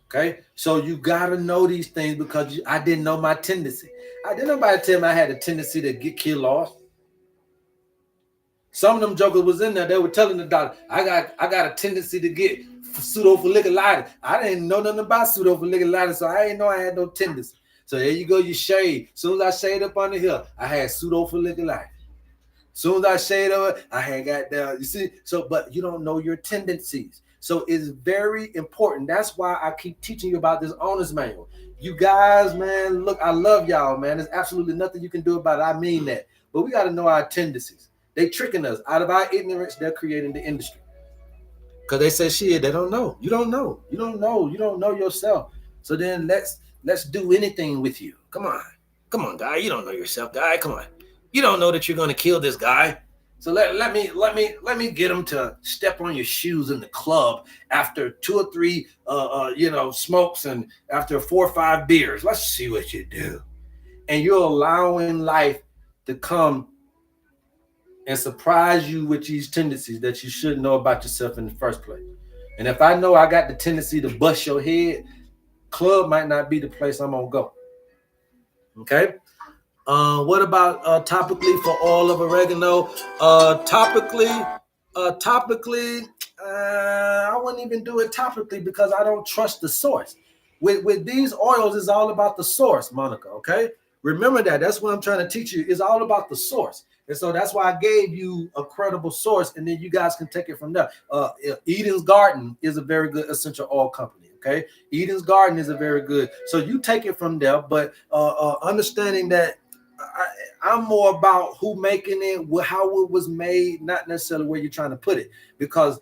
Okay, so you gotta know these things because I didn't know my tendency. I didn't nobody tell me I had a tendency to get keloids. Some of them jokers was in there. They were telling the doctor, I got a tendency to get pseudofolliculitis. I didn't know nothing about pseudofolliculitis, so I didn't know I had no tendency. So there you go, you shade. As soon as I shade up under here, I had pseudofolliculitis. As soon as I shade over, I had got down. You see, so but you don't know your tendencies. So it's very important. That's why I keep teaching you about this owner's manual. You guys, man, look, I love y'all, man. There's absolutely nothing you can do about it. I mean that. But we got to know our tendencies. They tricking us. Out of our ignorance, they're creating the industry. Because they say, shit, they don't know. You don't know. You don't know. You don't know yourself. So then let's do anything with you. Come on, guy. You don't know yourself, guy. Come on. You don't know that you're going to kill this guy. So let me get him to step on your shoes in the club after 2 or 3 smokes and after 4 or 5 beers. Let's see what you do. And you're allowing life to come and surprise you with these tendencies that you should know about yourself in the first place. And if I know I got the tendency to bust your head, club might not be the place I'm gonna go. Okay. What about topically for oil of oregano? Topically, I wouldn't even do it topically because I don't trust the source. With these oils, it's all about the source, Monica. Okay, remember that. That's what I'm trying to teach you. It's all about the source, and so that's why I gave you a credible source, and then you guys can take it from there. Eden's Garden is a very good essential oil company. Okay, Eden's Garden is a very good. So you take it from there, but understanding that. I'm more about who making it, how it was made, not necessarily where you're trying to put it, because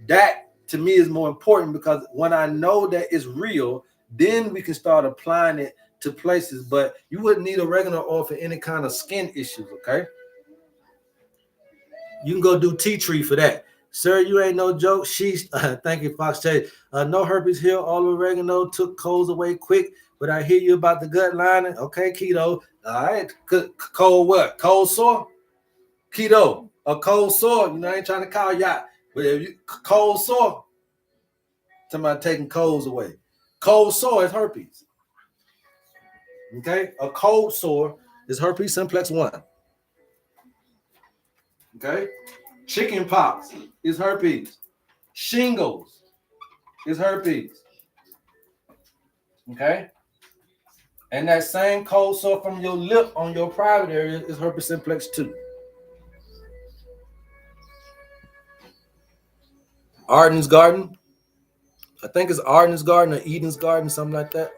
that to me is more important. Because when I know that it's real, then we can start applying it to places. But you wouldn't need oregano oil for any kind of skin issues. Okay, you can go do tea tree for that. Sir, you ain't no joke. Sheesh. Thank you, Fox Chase. No herpes here. All oregano took colds away quick. But I hear you about the gut lining. Okay, keto. All right. Cold what? Cold sore? Keto. A cold sore. You know, I ain't trying to call you out. But if you cold sore, somebody taking colds away. Cold sore is herpes. Okay? A cold sore is herpes simplex 1. Okay? Chicken pox is herpes. Shingles is herpes. Okay? And that same cold sore from your lip on your private area is herpes simplex 2. Arden's Garden. I think it's Arden's Garden or Eden's Garden, something like that.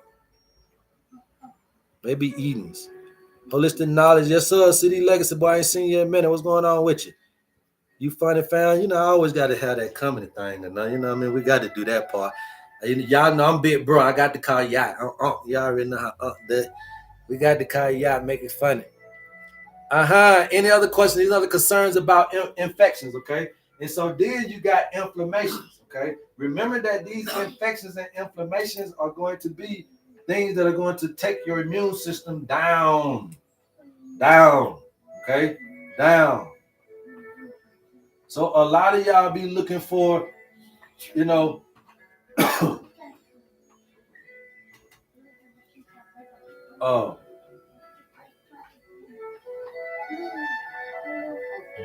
Maybe Eden's. Holistic knowledge. Yes, sir. City Legacy. Boy, I ain't seen you in a minute. What's going on with you? You funny found. You know, I always got to have that comedy thing. You know what I mean? We got to do that part. Y'all know I'm big bro. I got to call you out. Y'all already know how that. We got to call you out, make it funny. Any other questions? Any other concerns about infections? Okay. And so then you got inflammations. Okay. Remember that these infections and inflammations are going to be things that are going to take your immune system down. Okay. Down. So a lot of y'all be looking for, you know,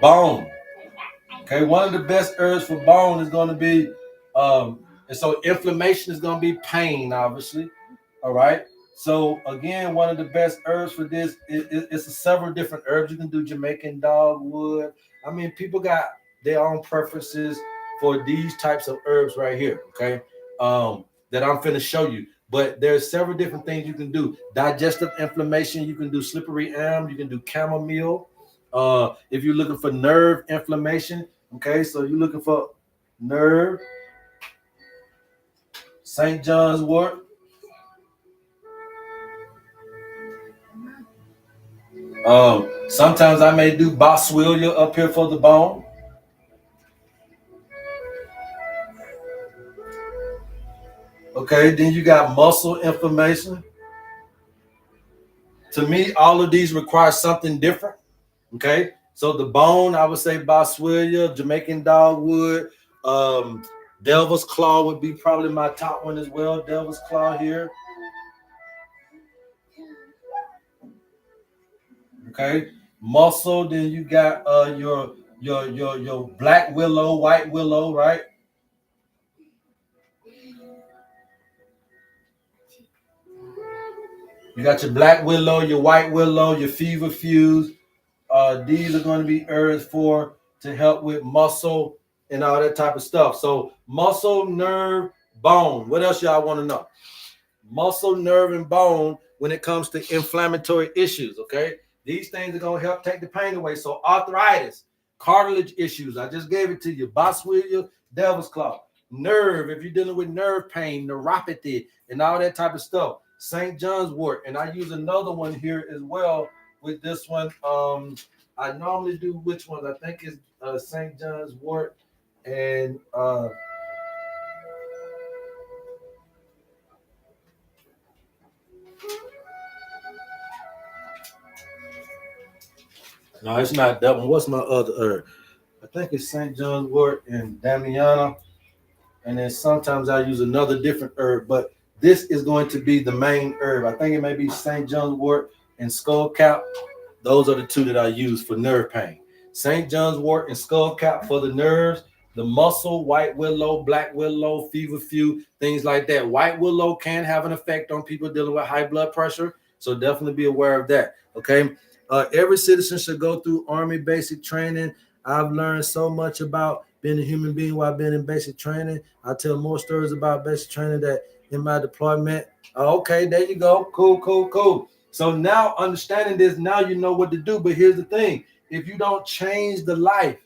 bone. Okay, one of the best herbs for bone is going to be, and so inflammation is going to be pain, obviously. All right. So again, one of the best herbs for this it's several different herbs. You can do Jamaican dogwood. I mean, people got their own preferences for these types of herbs right here. Okay, that I'm finna show you. But there's several different things you can do. Digestive inflammation, you can do slippery elm, you can do chamomile. If you're looking for nerve inflammation, okay, so you're looking for nerve, St. John's wort. Sometimes I may do boswellia up here for the bone. Okay, then you got muscle inflammation. To me, all of these require something different. Okay, so the bone, I would say boswellia, Jamaican dogwood, devil's claw would be probably my top one as well. Devil's claw here. Okay, muscle. Then you got your black willow, white willow, right? You got your black willow, your white willow, your feverfuse. These are going to be herbs for to help with muscle and all that type of stuff. So muscle, nerve, bone. What else y'all want to know? Muscle, nerve, and bone when it comes to inflammatory issues. Okay, these things are going to help take the pain away. So arthritis, cartilage issues. I just gave it to you. Boswellia, devil's claw. Nerve, if you're dealing with nerve pain, neuropathy, and all that type of stuff. St. John's wort, and I use another one here as well with this one. I normally do which one? I think it's St. John's wort and no, it's not that one. What's my other herb? I think it's St. John's wort and Damiana. And then sometimes I use another different herb, but this is going to be the main herb. I think it may be St. John's wort and skullcap. Those are the two that I use for nerve pain. St. John's wort and skullcap for the nerves, the muscle, white willow, black willow, feverfew, things like that. White willow can have an effect on people dealing with high blood pressure, so definitely be aware of that. Okay, every citizen should go through Army basic training. I've learned so much about being a human being while being in basic training. I tell more stories about basic training that in my deployment. Okay, there you go. Cool. So now understanding this, now you know what to do. But here's the thing. If you don't change the life,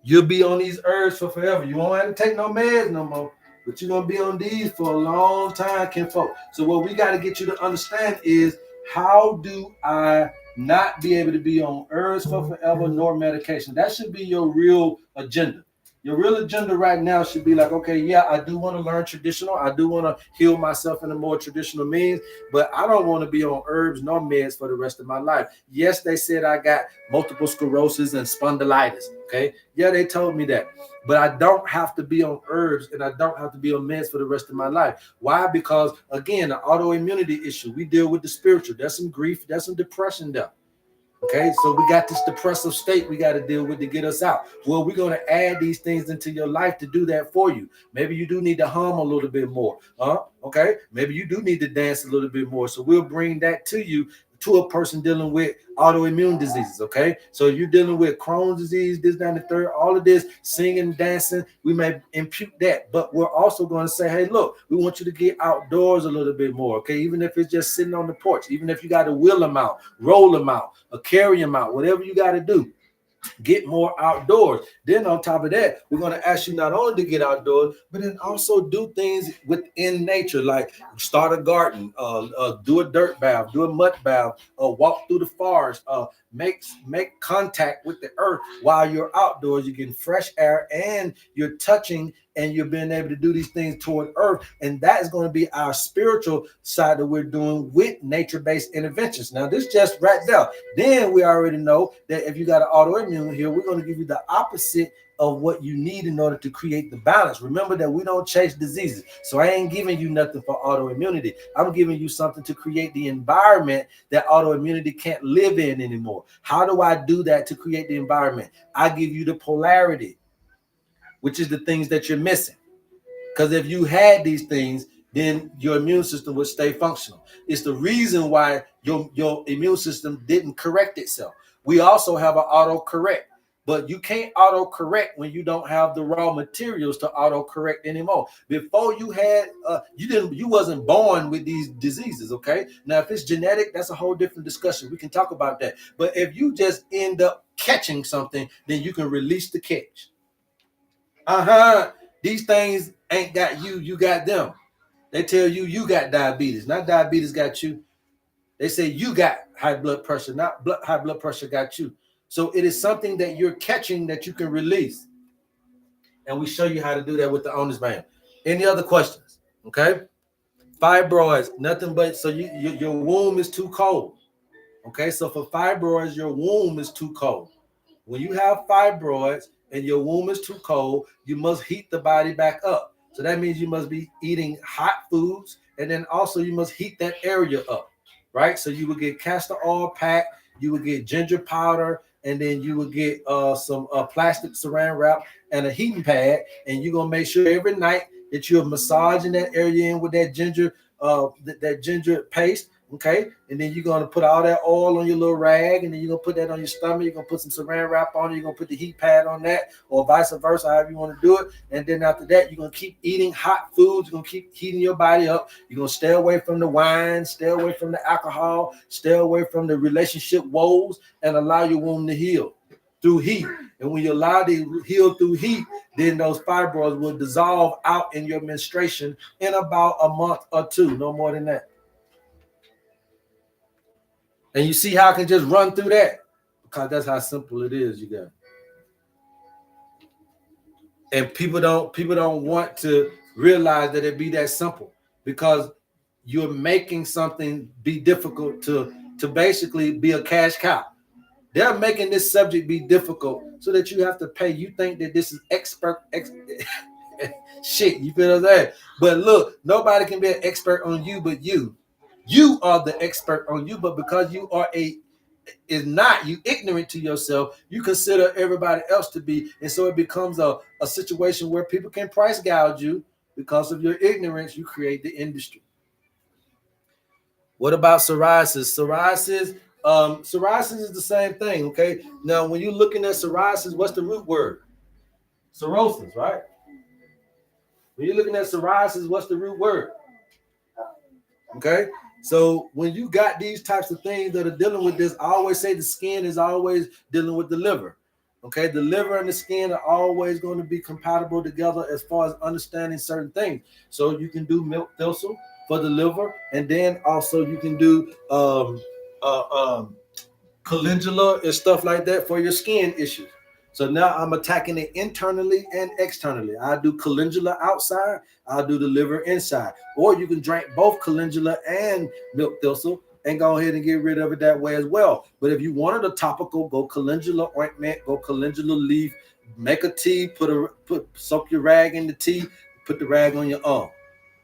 you'll be on these herbs for forever. You won't have to take no meds no more. But you're going to be on these for a long time, kinfolk. So what we got to get you to understand is, how do I not be able to be on herbs for forever nor medication. That should be your real agenda. Your real agenda right now should be like, okay, yeah, I do want to learn traditional. I do want to heal myself in a more traditional means, but I don't want to be on herbs nor meds for the rest of my life. Yes, they said I got multiple sclerosis and spondylitis. Okay. Yeah, they told me that. But I don't have to be on herbs and I don't have to be on meds for the rest of my life. Why? Because, again, the autoimmunity issue, we deal with the spiritual. There's some grief, there's some depression there. Okay, so we got this depressive state we got to deal with to get us out. Well, we're going to add these things into your life to do that for you. Maybe you do need to hum a little bit more. Okay, maybe you do need to dance a little bit more. So we'll bring that to you, to a person dealing with autoimmune diseases. Okay, so you're dealing with Crohn's disease, this, that, and the third, all of this, singing, dancing, we may impute that, but we're also going to say, hey, look, we want you to get outdoors a little bit more. Okay, even if it's just sitting on the porch, even if you got to wheel them out, roll them out, or carry them out, whatever you got to do. Get more outdoors. Then on top of that, we're going to ask you not only to get outdoors, but then also do things within nature, like start a garden, do a dirt bath, do a mud bath, walk through the forest, make contact with the earth while you're outdoors. You're getting fresh air and you're touching and you're being able to do these things toward earth. And that is going to be our spiritual side that we're doing with nature-based interventions. Now, this just right there. Then we already know that if you got an autoimmune here, we're going to give you the opposite of what you need in order to create the balance. Remember that we don't chase diseases. So I ain't giving you nothing for autoimmunity. I'm giving you something to create the environment that autoimmunity can't live in anymore. How do I do that to create the environment? I give you the polarity, which is the things that you're missing. Because if you had these things, then your immune system would stay functional. It's the reason why your immune system didn't correct itself. We also have an autocorrect, but you can't autocorrect when you don't have the raw materials to autocorrect anymore. Before you had, you wasn't born with these diseases. Okay, now if it's genetic, that's a whole different discussion. We can talk about that. But if you just end up catching something, then you can release the catch. These things ain't got you, you got them. They tell you you got diabetes, not diabetes got you. They say you got high blood pressure, not high blood pressure got you. So it is something that you're catching that you can release. And we show you how to do that with the owner's band. Any other questions? Okay. Fibroids, nothing but, so your womb is too cold. Okay, so for fibroids, your womb is too cold. When you have fibroids and your womb is too cold, you must heat the body back up. So that means you must be eating hot foods, and then also you must heat that area up, right? So you will get castor oil pack, you will get ginger powder, and then you will get some plastic saran wrap and a heating pad, and you're gonna make sure every night that you're massaging that area in with that ginger, that ginger paste. Okay, and then you're gonna put all that oil on your little rag, and then you're gonna put that on your stomach. You're gonna put some saran wrap on it. You're gonna put the heat pad on that, or vice versa, however you want to do it. And then after that, you're gonna keep eating hot foods. You're gonna keep heating your body up. You're gonna stay away from the wine, stay away from the alcohol, stay away from the relationship woes, and allow your womb to heal through heat. And when you allow it to heal through heat, then those fibroids will dissolve out in your menstruation in about a month or two, no more than that. And you see how I can just run through that? Because that's how simple it is, you guys. And people don't want to realize that it be that simple, because you're making something be difficult to basically be a cash cow. They're making this subject be difficult so that you have to pay. You think that this is expert shit, you feel what I'm saying? But look, nobody can be an expert on you but you. You are the expert on you, but because you are you ignorant to yourself, you consider everybody else to be, and so it becomes a situation where people can price gouge you because of your ignorance. You create the industry. What about psoriasis? Psoriasis is the same thing. Okay, now when you're looking at psoriasis, what's the root word? Cirrhosis, right? When you're looking at psoriasis, what's the root word? Okay, so when you got these types of things that are dealing with this, I always say the skin is always dealing with the liver. Okay, the liver and the skin are always going to be compatible together as far as understanding certain things. So you can do milk thistle for the liver, and then also you can do calendula and stuff like that for your skin issues. So now I'm attacking it internally and externally. I do calendula outside, I'll do the liver inside. Or you can drink both calendula and milk thistle and go ahead and get rid of it that way as well. But if you wanted a topical, go calendula ointment, go calendula leaf, make a tea, soak your rag in the tea, put the rag on your arm.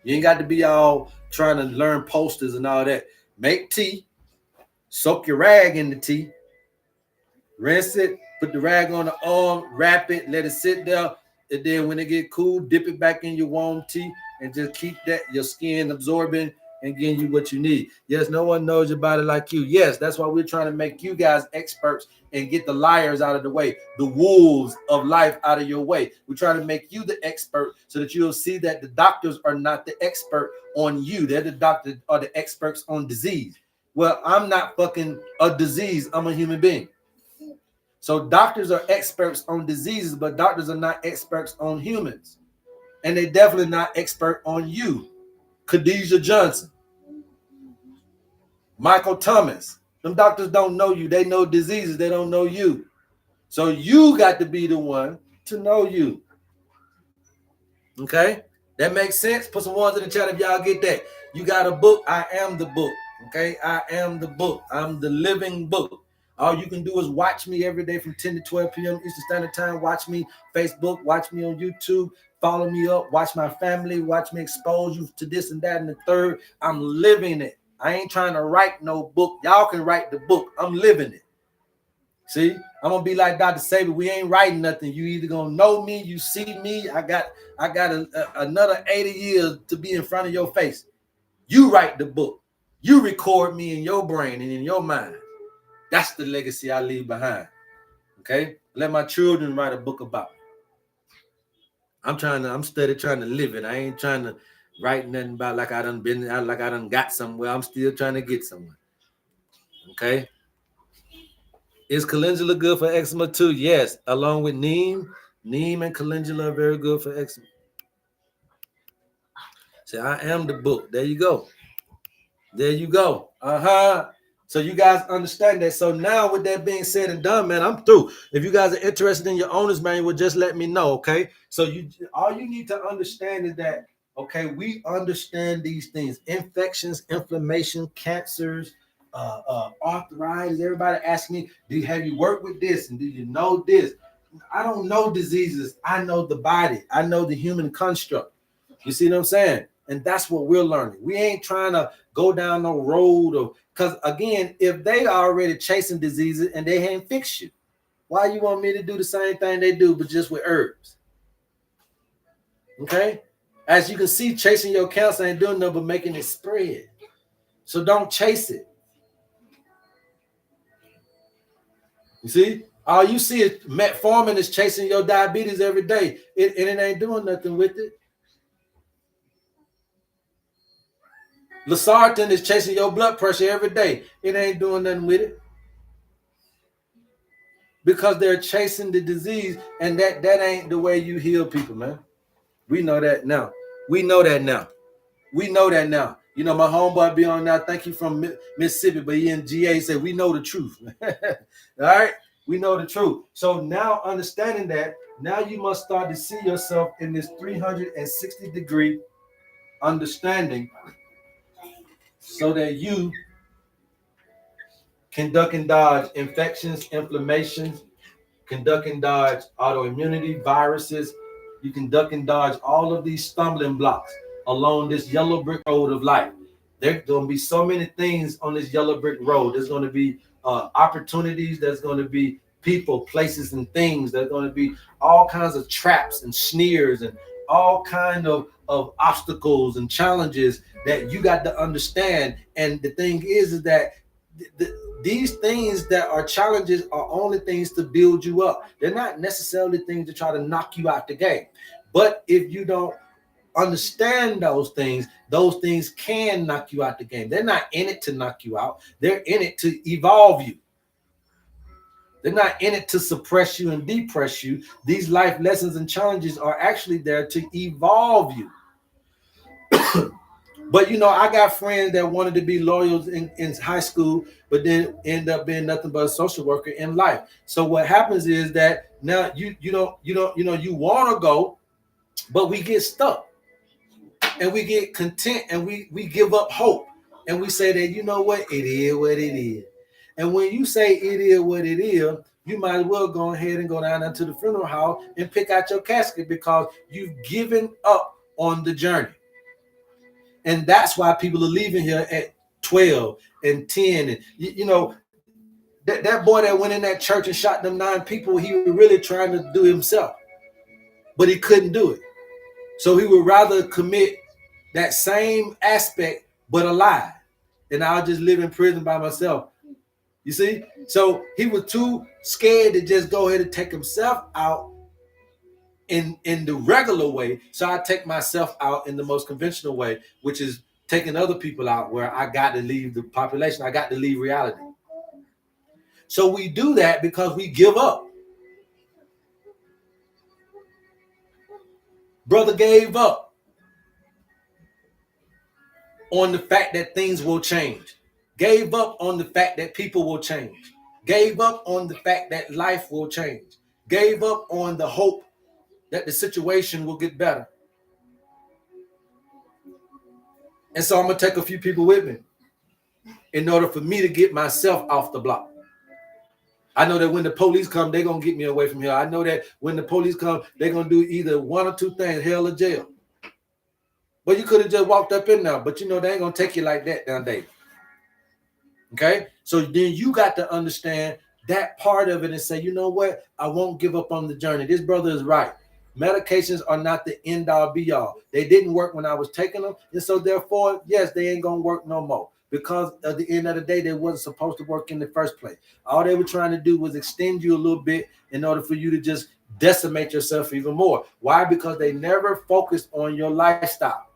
You ain't got to be all trying to learn posters and all that. Make tea, soak your rag in the tea, rinse it, put the rag on the arm, wrap it, let it sit there, and then when it get cool, dip it back in your warm tea and just keep that your skin absorbing and getting you what you need. Yes, no one knows your body like you. Yes, that's why we're trying to make you guys experts and get the liars out of the way, the wolves of life out of your way. We're trying to make you the expert so that you'll see that the doctors are not the expert on you. They're the doctors are the experts on disease. Well, I'm not fucking a disease. I'm a human being. So doctors are experts on diseases, but doctors are not experts on humans. And they're definitely not expert on you. Khadijah Johnson, Michael Thomas. Them doctors don't know you. They know diseases. They don't know you. So you got to be the one to know you. Okay? That makes sense? Put some ones in the chat if y'all get that. You got a book. I am the book. Okay? I am the book. I'm the living book. All you can do is watch me every day from 10 to 12 p.m. Eastern Standard Time. Watch me Facebook. Watch me on YouTube. Follow me up. Watch my family. Watch me expose you to this and that and the third. I'm living it. I ain't trying to write no book. Y'all can write the book. I'm living it. See, I'm gonna be like Dr. Saber. We ain't writing nothing. You either gonna know me, you see me. I got another 80 years to be in front of your face. You write the book. You record me in your brain and in your mind. That's the legacy I leave behind. Okay, let my children write a book about me. I'm steady trying to live it. I ain't trying to write nothing about like I done got somewhere. I'm still trying to get somewhere. Okay. Is calendula good for eczema too? Yes, along with neem. Neem and calendula are very good for eczema. Say, I am the book. There you go. There you go. So you guys understand that. So now with that being said and done, man, I'm through. If you guys are interested in your owner's manual, just let me know, okay? So all you need to understand is that, okay, we understand these things. Infections, inflammation, cancers, arthritis. Everybody asking me, have you worked with this? And do you know this? I don't know diseases. I know the body. I know the human construct. You see what I'm saying? And that's what we're learning. We ain't trying to go down no road of, because again, if they are already chasing diseases and they ain't fixed you, why you want me to do the same thing they do, but just with herbs? Okay? As you can see, chasing your cancer ain't doing nothing but making it spread. So don't chase it. You see? All you see is metformin is chasing your diabetes every day, and it ain't doing nothing with it. Losartan is chasing your blood pressure every day. It ain't doing nothing with it. Because they're chasing the disease, and that ain't the way you heal people, man. We know that now. We know that now. We know that now. You know, my homeboy be on now. Thank you from Mississippi, but he in GA said, we know the truth. All right? We know the truth. So now understanding that, now you must start to see yourself in this 360-degree understanding so that you can duck and dodge infections, inflammations, can duck and dodge autoimmunity, viruses. You can duck and dodge all of these stumbling blocks along this yellow brick road of life. There's going to be so many things on this yellow brick road. There's going to be opportunities. There's going to be people, places, and things. There's going to be all kinds of traps and sneers and all kind of obstacles and challenges that you got to understand. And the thing is that these things that are challenges are only things to build you up. They're not necessarily things to try to knock you out the game. But if you don't understand those things can knock you out the game. They're not in it to knock you out. They're in it to evolve you. They're not in it to suppress you and depress you. These life lessons and challenges are actually there to evolve you. But you know, I got friends that wanted to be lawyers in high school, but then end up being nothing but a social worker in life. So what happens is that now you want to go, but we get stuck and we get content and we give up hope and we say that, you know what, it is what it is. And when you say it is what it is, you might as well go ahead and go down into the funeral hall and pick out your casket because you've given up on the journey. And that's why people are leaving here at 12 and 10. And you know, that boy that went in that church and shot them 9 people, he was really trying to do himself, but he couldn't do it. So he would rather commit that same aspect, but alive. And I'll just live in prison by myself. You see? So he was too scared to just go ahead and take himself out in the regular way. So I take myself out in the most conventional way, which is taking other people out where I got to leave the population. I got to leave reality. So we do that because we give up. Brother gave up on the fact that things will change. Gave up on the fact that people will change. Gave up on the fact that life will change. Gave up on the hope that the situation will get better. And so I'm going to take a few people with me in order for me to get myself off the block. I know that when the police come, they're going to get me away from here. I know that when the police come, they're going to do either one or two things, hell or jail. But you could have just walked up in there, but you know, they ain't going to take you like that nowadays. Okay? So then you got to understand that part of it and say, you know what? I won't give up on the journey. This brother is right. Medications are not the end all be all. They didn't work when I was taking them. And so therefore, yes, they ain't going to work no more. Because at the end of the day, they wasn't supposed to work in the first place. All they were trying to do was extend you a little bit in order for you to just decimate yourself even more. Why? Because they never focused on your lifestyle.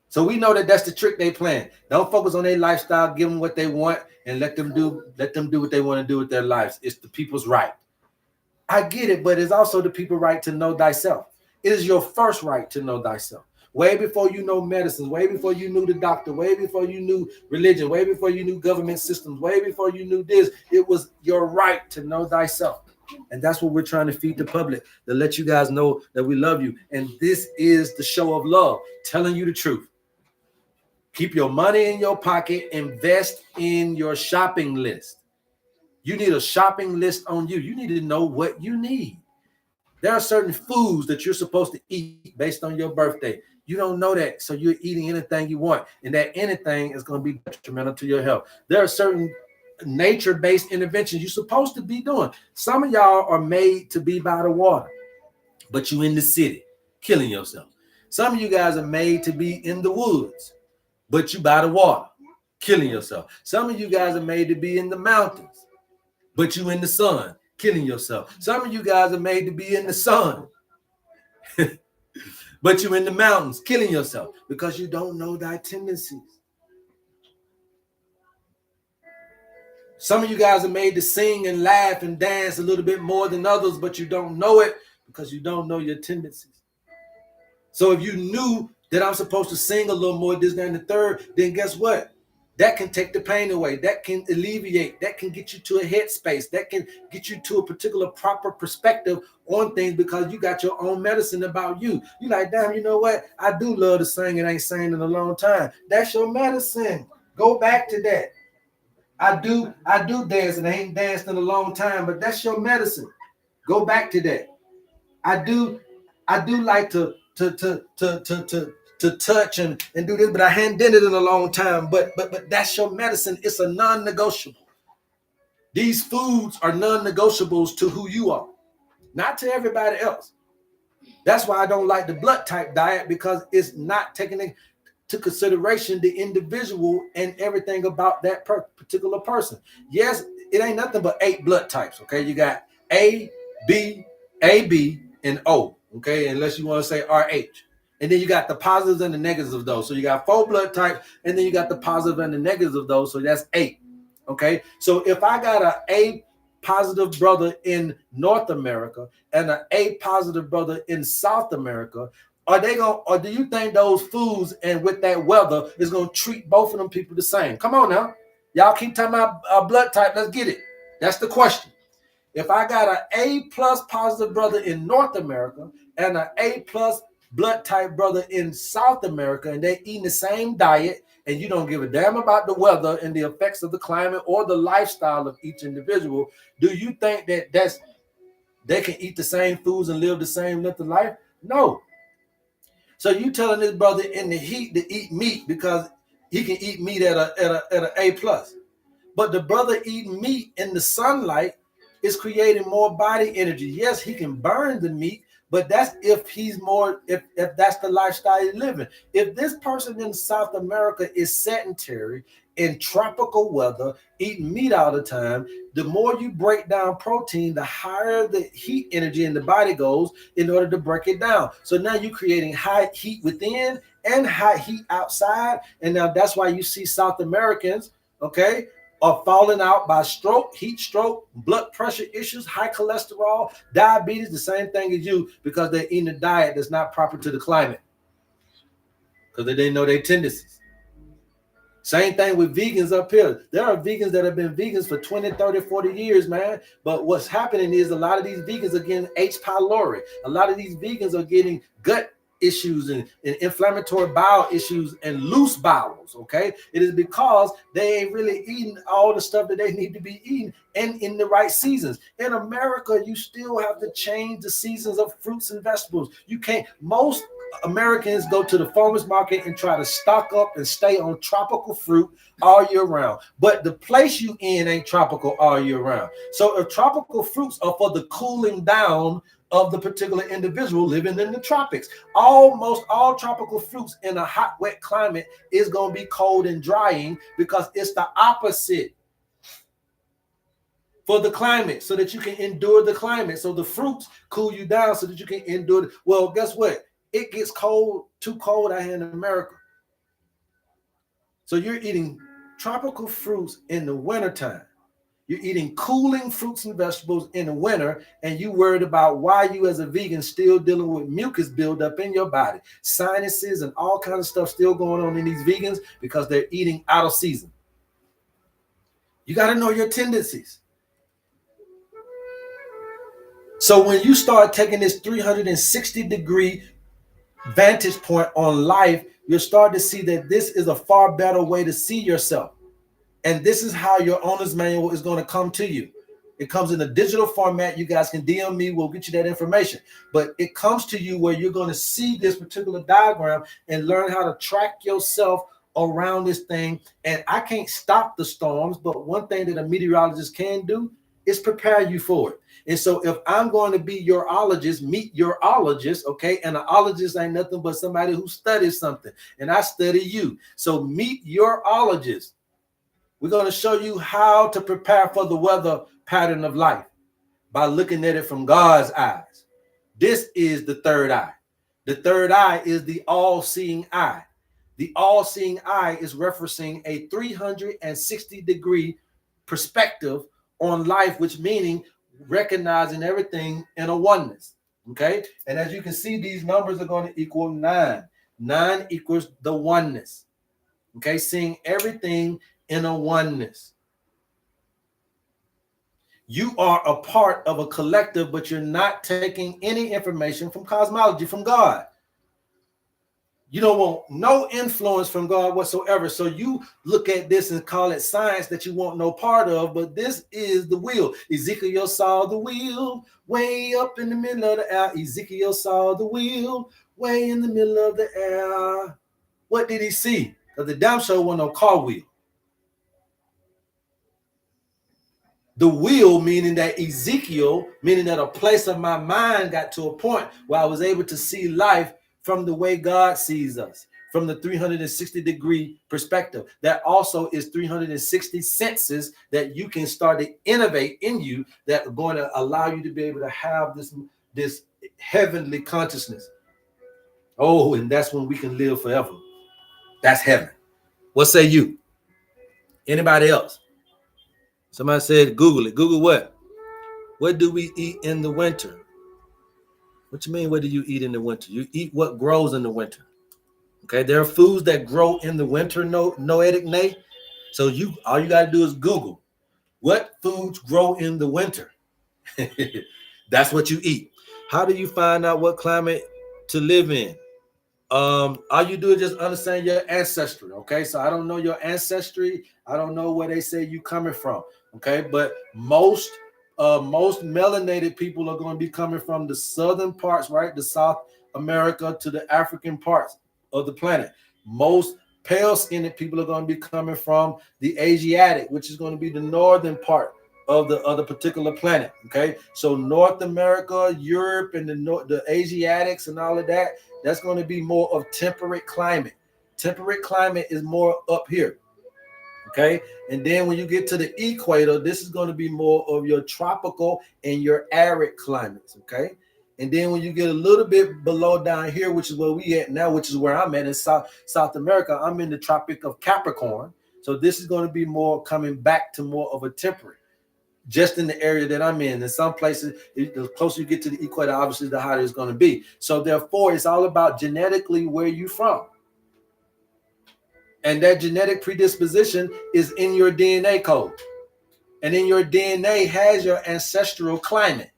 So we know that that's the trick they playing. Don't focus on their lifestyle, give them what they want, and let them do what they want to do with their lives. It's the people's right. I get it, but it's also the people's right to know thyself. It is your first right to know thyself. Way before you know medicine, way before you knew the doctor, way before you knew religion, way before you knew government systems, way before you knew this, it was your right to know thyself. And that's what we're trying to feed the public, to let you guys know that we love you. And this is the show of love, telling you the truth. Keep your money in your pocket, invest in your shopping list. You need a shopping list on you. You need to know what you need. There are certain foods that you're supposed to eat based on your birthday. You don't know that, so you're eating anything you want, and that anything is going to be detrimental to your health. There are certain nature-based interventions you're supposed to be doing. Some of y'all are made to be by the water, but you in the city, killing yourself. Some of you guys are made to be in the woods, but you by the water, killing yourself. Some of you guys are made to be in the mountains, but you in the sun, killing yourself. Some of you guys are made to be in the sun, but you in the mountains, killing yourself because you don't know thy tendencies. Some of you guys are made to sing and laugh and dance a little bit more than others, but you don't know it because you don't know your tendencies. So if you knew that I'm supposed to sing a little more, this, that, and the third, then guess what? That can take the pain away. That can alleviate. That can get you to a headspace. That can get you to a particular proper perspective on things because you got your own medicine about you. You like, damn, you know what? I do love to sing and ain't sang in a long time. That's your medicine. Go back to that. I do dance and I ain't danced in a long time, but that's your medicine. Go back to that. I do like to touch and do this, but I hadn't done it in a long time. But that's your medicine. It's a non-negotiable. These foods are non-negotiables to who you are, not to everybody else. That's why I don't like the blood type diet, because it's not taking into consideration the individual and everything about that particular person. Yes, it ain't nothing but 8 blood types. Okay, you got A, B, and O. Okay, unless you want to say RH. And then you got the positives and the negatives of those. So you got 4 blood types, and then you got the positive and the negatives of those. So that's 8. Okay, so if I got an A positive brother in North America and an A positive brother in South America, Are they going or do you think those foods and with that weather is gonna treat both of them people the same? Come on now. Y'all keep talking about blood type. Let's get it. That's the question. If I got an A plus positive brother in North America and an A plus blood type brother in South America, and they eating the same diet, and you don't give a damn about the weather and the effects of the climate or the lifestyle of each individual, do you think that they can eat the same foods and live the same length of life? No. So you telling this brother in the heat to eat meat because he can eat meat at a A plus. But the brother eating meat in the sunlight is creating more body energy. Yes, he can burn the meat, but that's if he's more, if that's the lifestyle he's living. If this person in South America is sedentary in tropical weather, eating meat all the time, the more you break down protein, the higher the heat energy in the body goes in order to break it down. So now you're creating high heat within and high heat outside. And now that's why you see South Americans, okay, are falling out by stroke, heat stroke, blood pressure issues, high cholesterol, diabetes, the same thing as you, because they're eating a diet that's not proper to the climate, because they didn't know their tendencies. Same thing with vegans up here. There are vegans that have been vegans for 20, 30, 40 years, man. But what's happening is a lot of these vegans are getting H. pylori. A lot of these vegans are getting gut issues and inflammatory bowel issues and loose bowels, okay? It is because they ain't really eating all the stuff that they need to be eating and in the right seasons. In America, you still have to change the seasons of fruits and vegetables. You can't, most Americans go to the farmers market and try to stock up and stay on tropical fruit all year round. But the place you in ain't tropical all year round. So if tropical fruits are for the cooling down of the particular individual living in the tropics, almost all tropical fruits in a hot, wet climate is going to be cold and drying, because it's the opposite for the climate, so that you can endure the climate. So the fruits cool you down so that you can endure it. Well, guess what? It gets cold, too cold out here in America. So you're eating tropical fruits in the wintertime. You're eating cooling fruits and vegetables in the winter, and you worried about why you as a vegan still dealing with mucus buildup in your body, sinuses and all kinds of stuff still going on in these vegans, because they're eating out of season. You got to know your tendencies. So when you start taking this 360-degree vantage point on life, you'll start to see that this is a far better way to see yourself. And this is how your owner's manual is going to come to you. It comes in a digital format. You guys can DM me. We'll get you that information. But it comes to you where you're going to see this particular diagram and learn how to track yourself around this thing. And I can't stop the storms, but one thing that a meteorologist can do is prepare you for it. And so if I'm going to be your ologist, meet your ologist, okay? And an ologist ain't nothing but somebody who studies something. And I study you. So meet your ologist. We're going to show you how to prepare for the weather pattern of life by looking at it from God's eyes. This is the third eye. The third eye is the all-seeing eye. The all-seeing eye is referencing a 360-degree perspective on life, which meaning recognizing everything in a oneness, okay? And as you can see, these numbers are going to equal 9. 9 equals the oneness, okay? Seeing everything in a oneness. You are a part of a collective, but you're not taking any information from cosmology, from God. You don't want no influence from God whatsoever. So you look at this and call it science that you want no part of, but this is the wheel. Ezekiel saw the wheel way up in the middle of the air. Ezekiel saw the wheel way in the middle of the air. What did he see? Because the damn show wasn't no car wheel. The wheel, meaning that Ezekiel, meaning that a place of my mind got to a point where I was able to see life from the way God sees us, from the 360-degree perspective. That also is 360 senses that you can start to innovate in you that are going to allow you to be able to have this heavenly consciousness. Oh, and that's when we can live forever. That's heaven. What say you? Anybody else? Somebody said Google it. Google what? What do we eat in the winter? What you mean, what do you eat in the winter? You eat what grows in the winter. Okay, there are foods that grow in the winter, noetic nay. So all you gotta do is Google what foods grow in the winter. That's what you eat. How do you find out what climate to live in? All you do is just understand your ancestry. Okay, so I don't know your ancestry. I don't know where they say you coming from. Okay, but most melanated people are going to be coming from the southern parts, right? The South America to the African parts of the planet. Most pale skinned people are going to be coming from the Asiatic, which is going to be the northern part of the particular planet. Okay, so North America, Europe, and the Asiatics and all of that, that's going to be more of temperate climate. Temperate climate is more up here. Okay, and then when you get to the equator, this is going to be more of your tropical and your arid climates. Okay, and then when you get a little bit below down here, which is where we at now, which is where I'm at in South America, I'm in the Tropic of Capricorn. So this is going to be more coming back to more of a temperate, just in the area that I'm in. In some places, the closer you get to the equator, obviously the hotter it's going to be. So therefore, it's all about genetically where you from. And that genetic predisposition is in your DNA code. And in your DNA has your ancestral climate.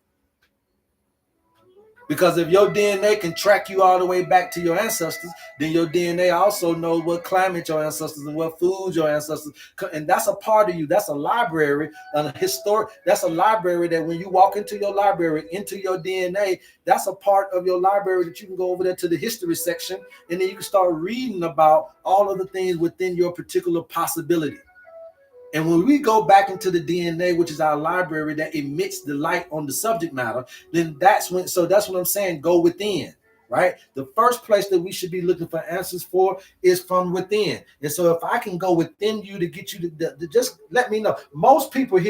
Because if your DNA can track you all the way back to your ancestors, then your DNA also knows what climate your ancestors and what foods your ancestors, and that's a part of you. That's a library, that's a library that when you walk into your library, into your DNA, that's a part of your library that you can go over there to the history section, and then you can start reading about all of the things within your particular possibility. And when we go back into the DNA, which is our library that emits the light on the subject matter, then that's what I'm saying, go within, right? The first place that we should be looking for answers for is from within. And so if I can go within you to get you to just let me know. Most people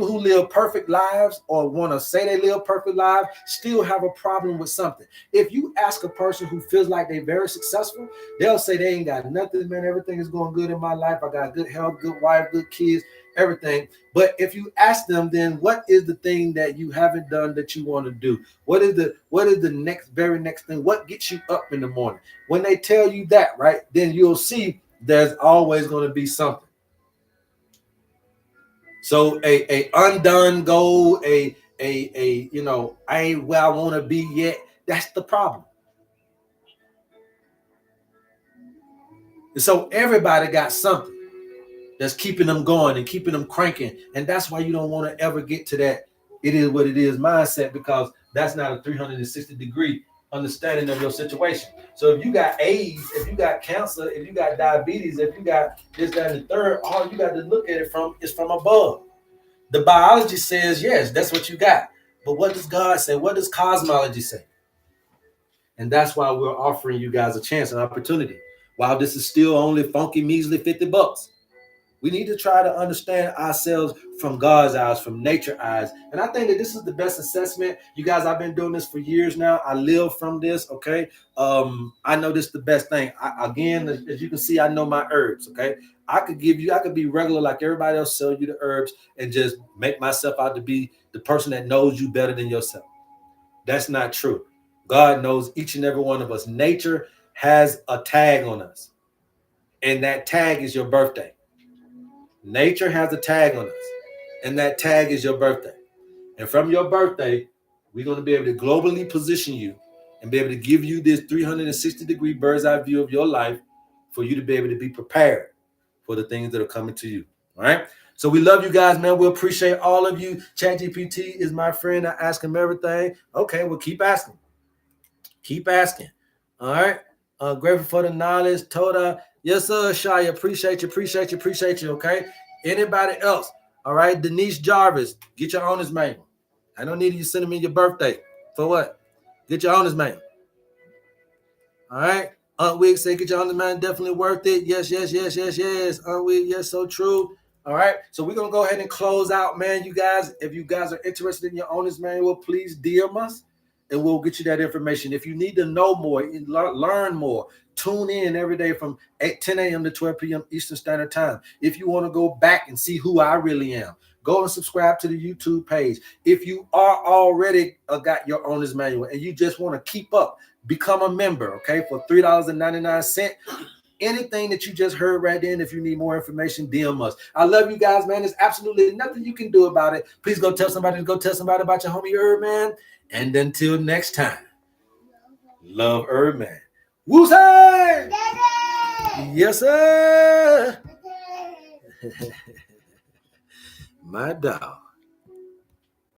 who live perfect lives or want to say they live perfect lives still have a problem with something. If you ask a person who feels like they're very successful, they'll say they ain't got nothing, man. Everything is going good in my life. I got good health, good wife, good kids, everything. But if you ask them, then what is the thing that you haven't done that you want to do? What is the very next thing? What gets you up in the morning? When they tell you that, right, then you'll see there's always going to be something. So a undone goal, I ain't where I want to be yet. That's the problem. And so everybody got something that's keeping them going and keeping them cranking. And that's why you don't want to ever get to that it is what it is mindset, because that's not a 360-degree understanding of your situation. So if you got AIDS, if you got cancer, if you got diabetes, if you got this, that, and the third, all you got to look at it is from above. The biology says, yes, that's what you got. But what does God say? What does cosmology say? And that's why we're offering you guys a chance, an opportunity. While this is still only funky, measly $50, we need to try to understand ourselves from God's eyes, from nature eyes. And I think that this is the best assessment. You guys, I've been doing this for years now. I live from this, okay? I know this is the best thing. Again, as you can see, I know my herbs, okay? I could be regular like everybody else, sell you the herbs and just make myself out to be the person that knows you better than yourself. That's not true. God knows each and every one of us. Nature has a tag on us, and that tag is your birthday. Nature has a tag on us, and that tag is your birthday. And from your birthday, we're going to be able to globally position you and be able to give you this 360-degree bird's eye view of your life for you to be able to be prepared for the things that are coming to you. All right. So we love you guys, man. We appreciate all of you. ChatGPT is my friend. I ask him everything. Okay, well, keep asking. Keep asking. All right. Grateful for the knowledge. Toda. Yes, sir, Shia. Appreciate you. Okay. Anybody else? All right. Denise Jarvis, get your owner's manual. I don't need you sending me your birthday. For what? Get your owner's manual. All right. Aunt Wig say, get your owner's manual. Definitely worth it. Yes. Aunt Wig, yes, so true. All right. So we're going to go ahead and close out, man. You guys, if you guys are interested in your owner's manual, please DM us, and we'll get you that information. If you need to know more, learn more, tune in every day from 10 a.m. to 12 p.m. Eastern Standard Time. If you want to go back and see who I really am, go and subscribe to the YouTube page. If you are already got your owner's manual and you just want to keep up, become a member, okay, for $3.99. Anything that you just heard right then, if you need more information, DM us. I love you guys, man. There's absolutely nothing you can do about it. Please go tell somebody about your homie HerbMan. And until next time, love HerbMan. Woo-say! Yes, sir. My dog.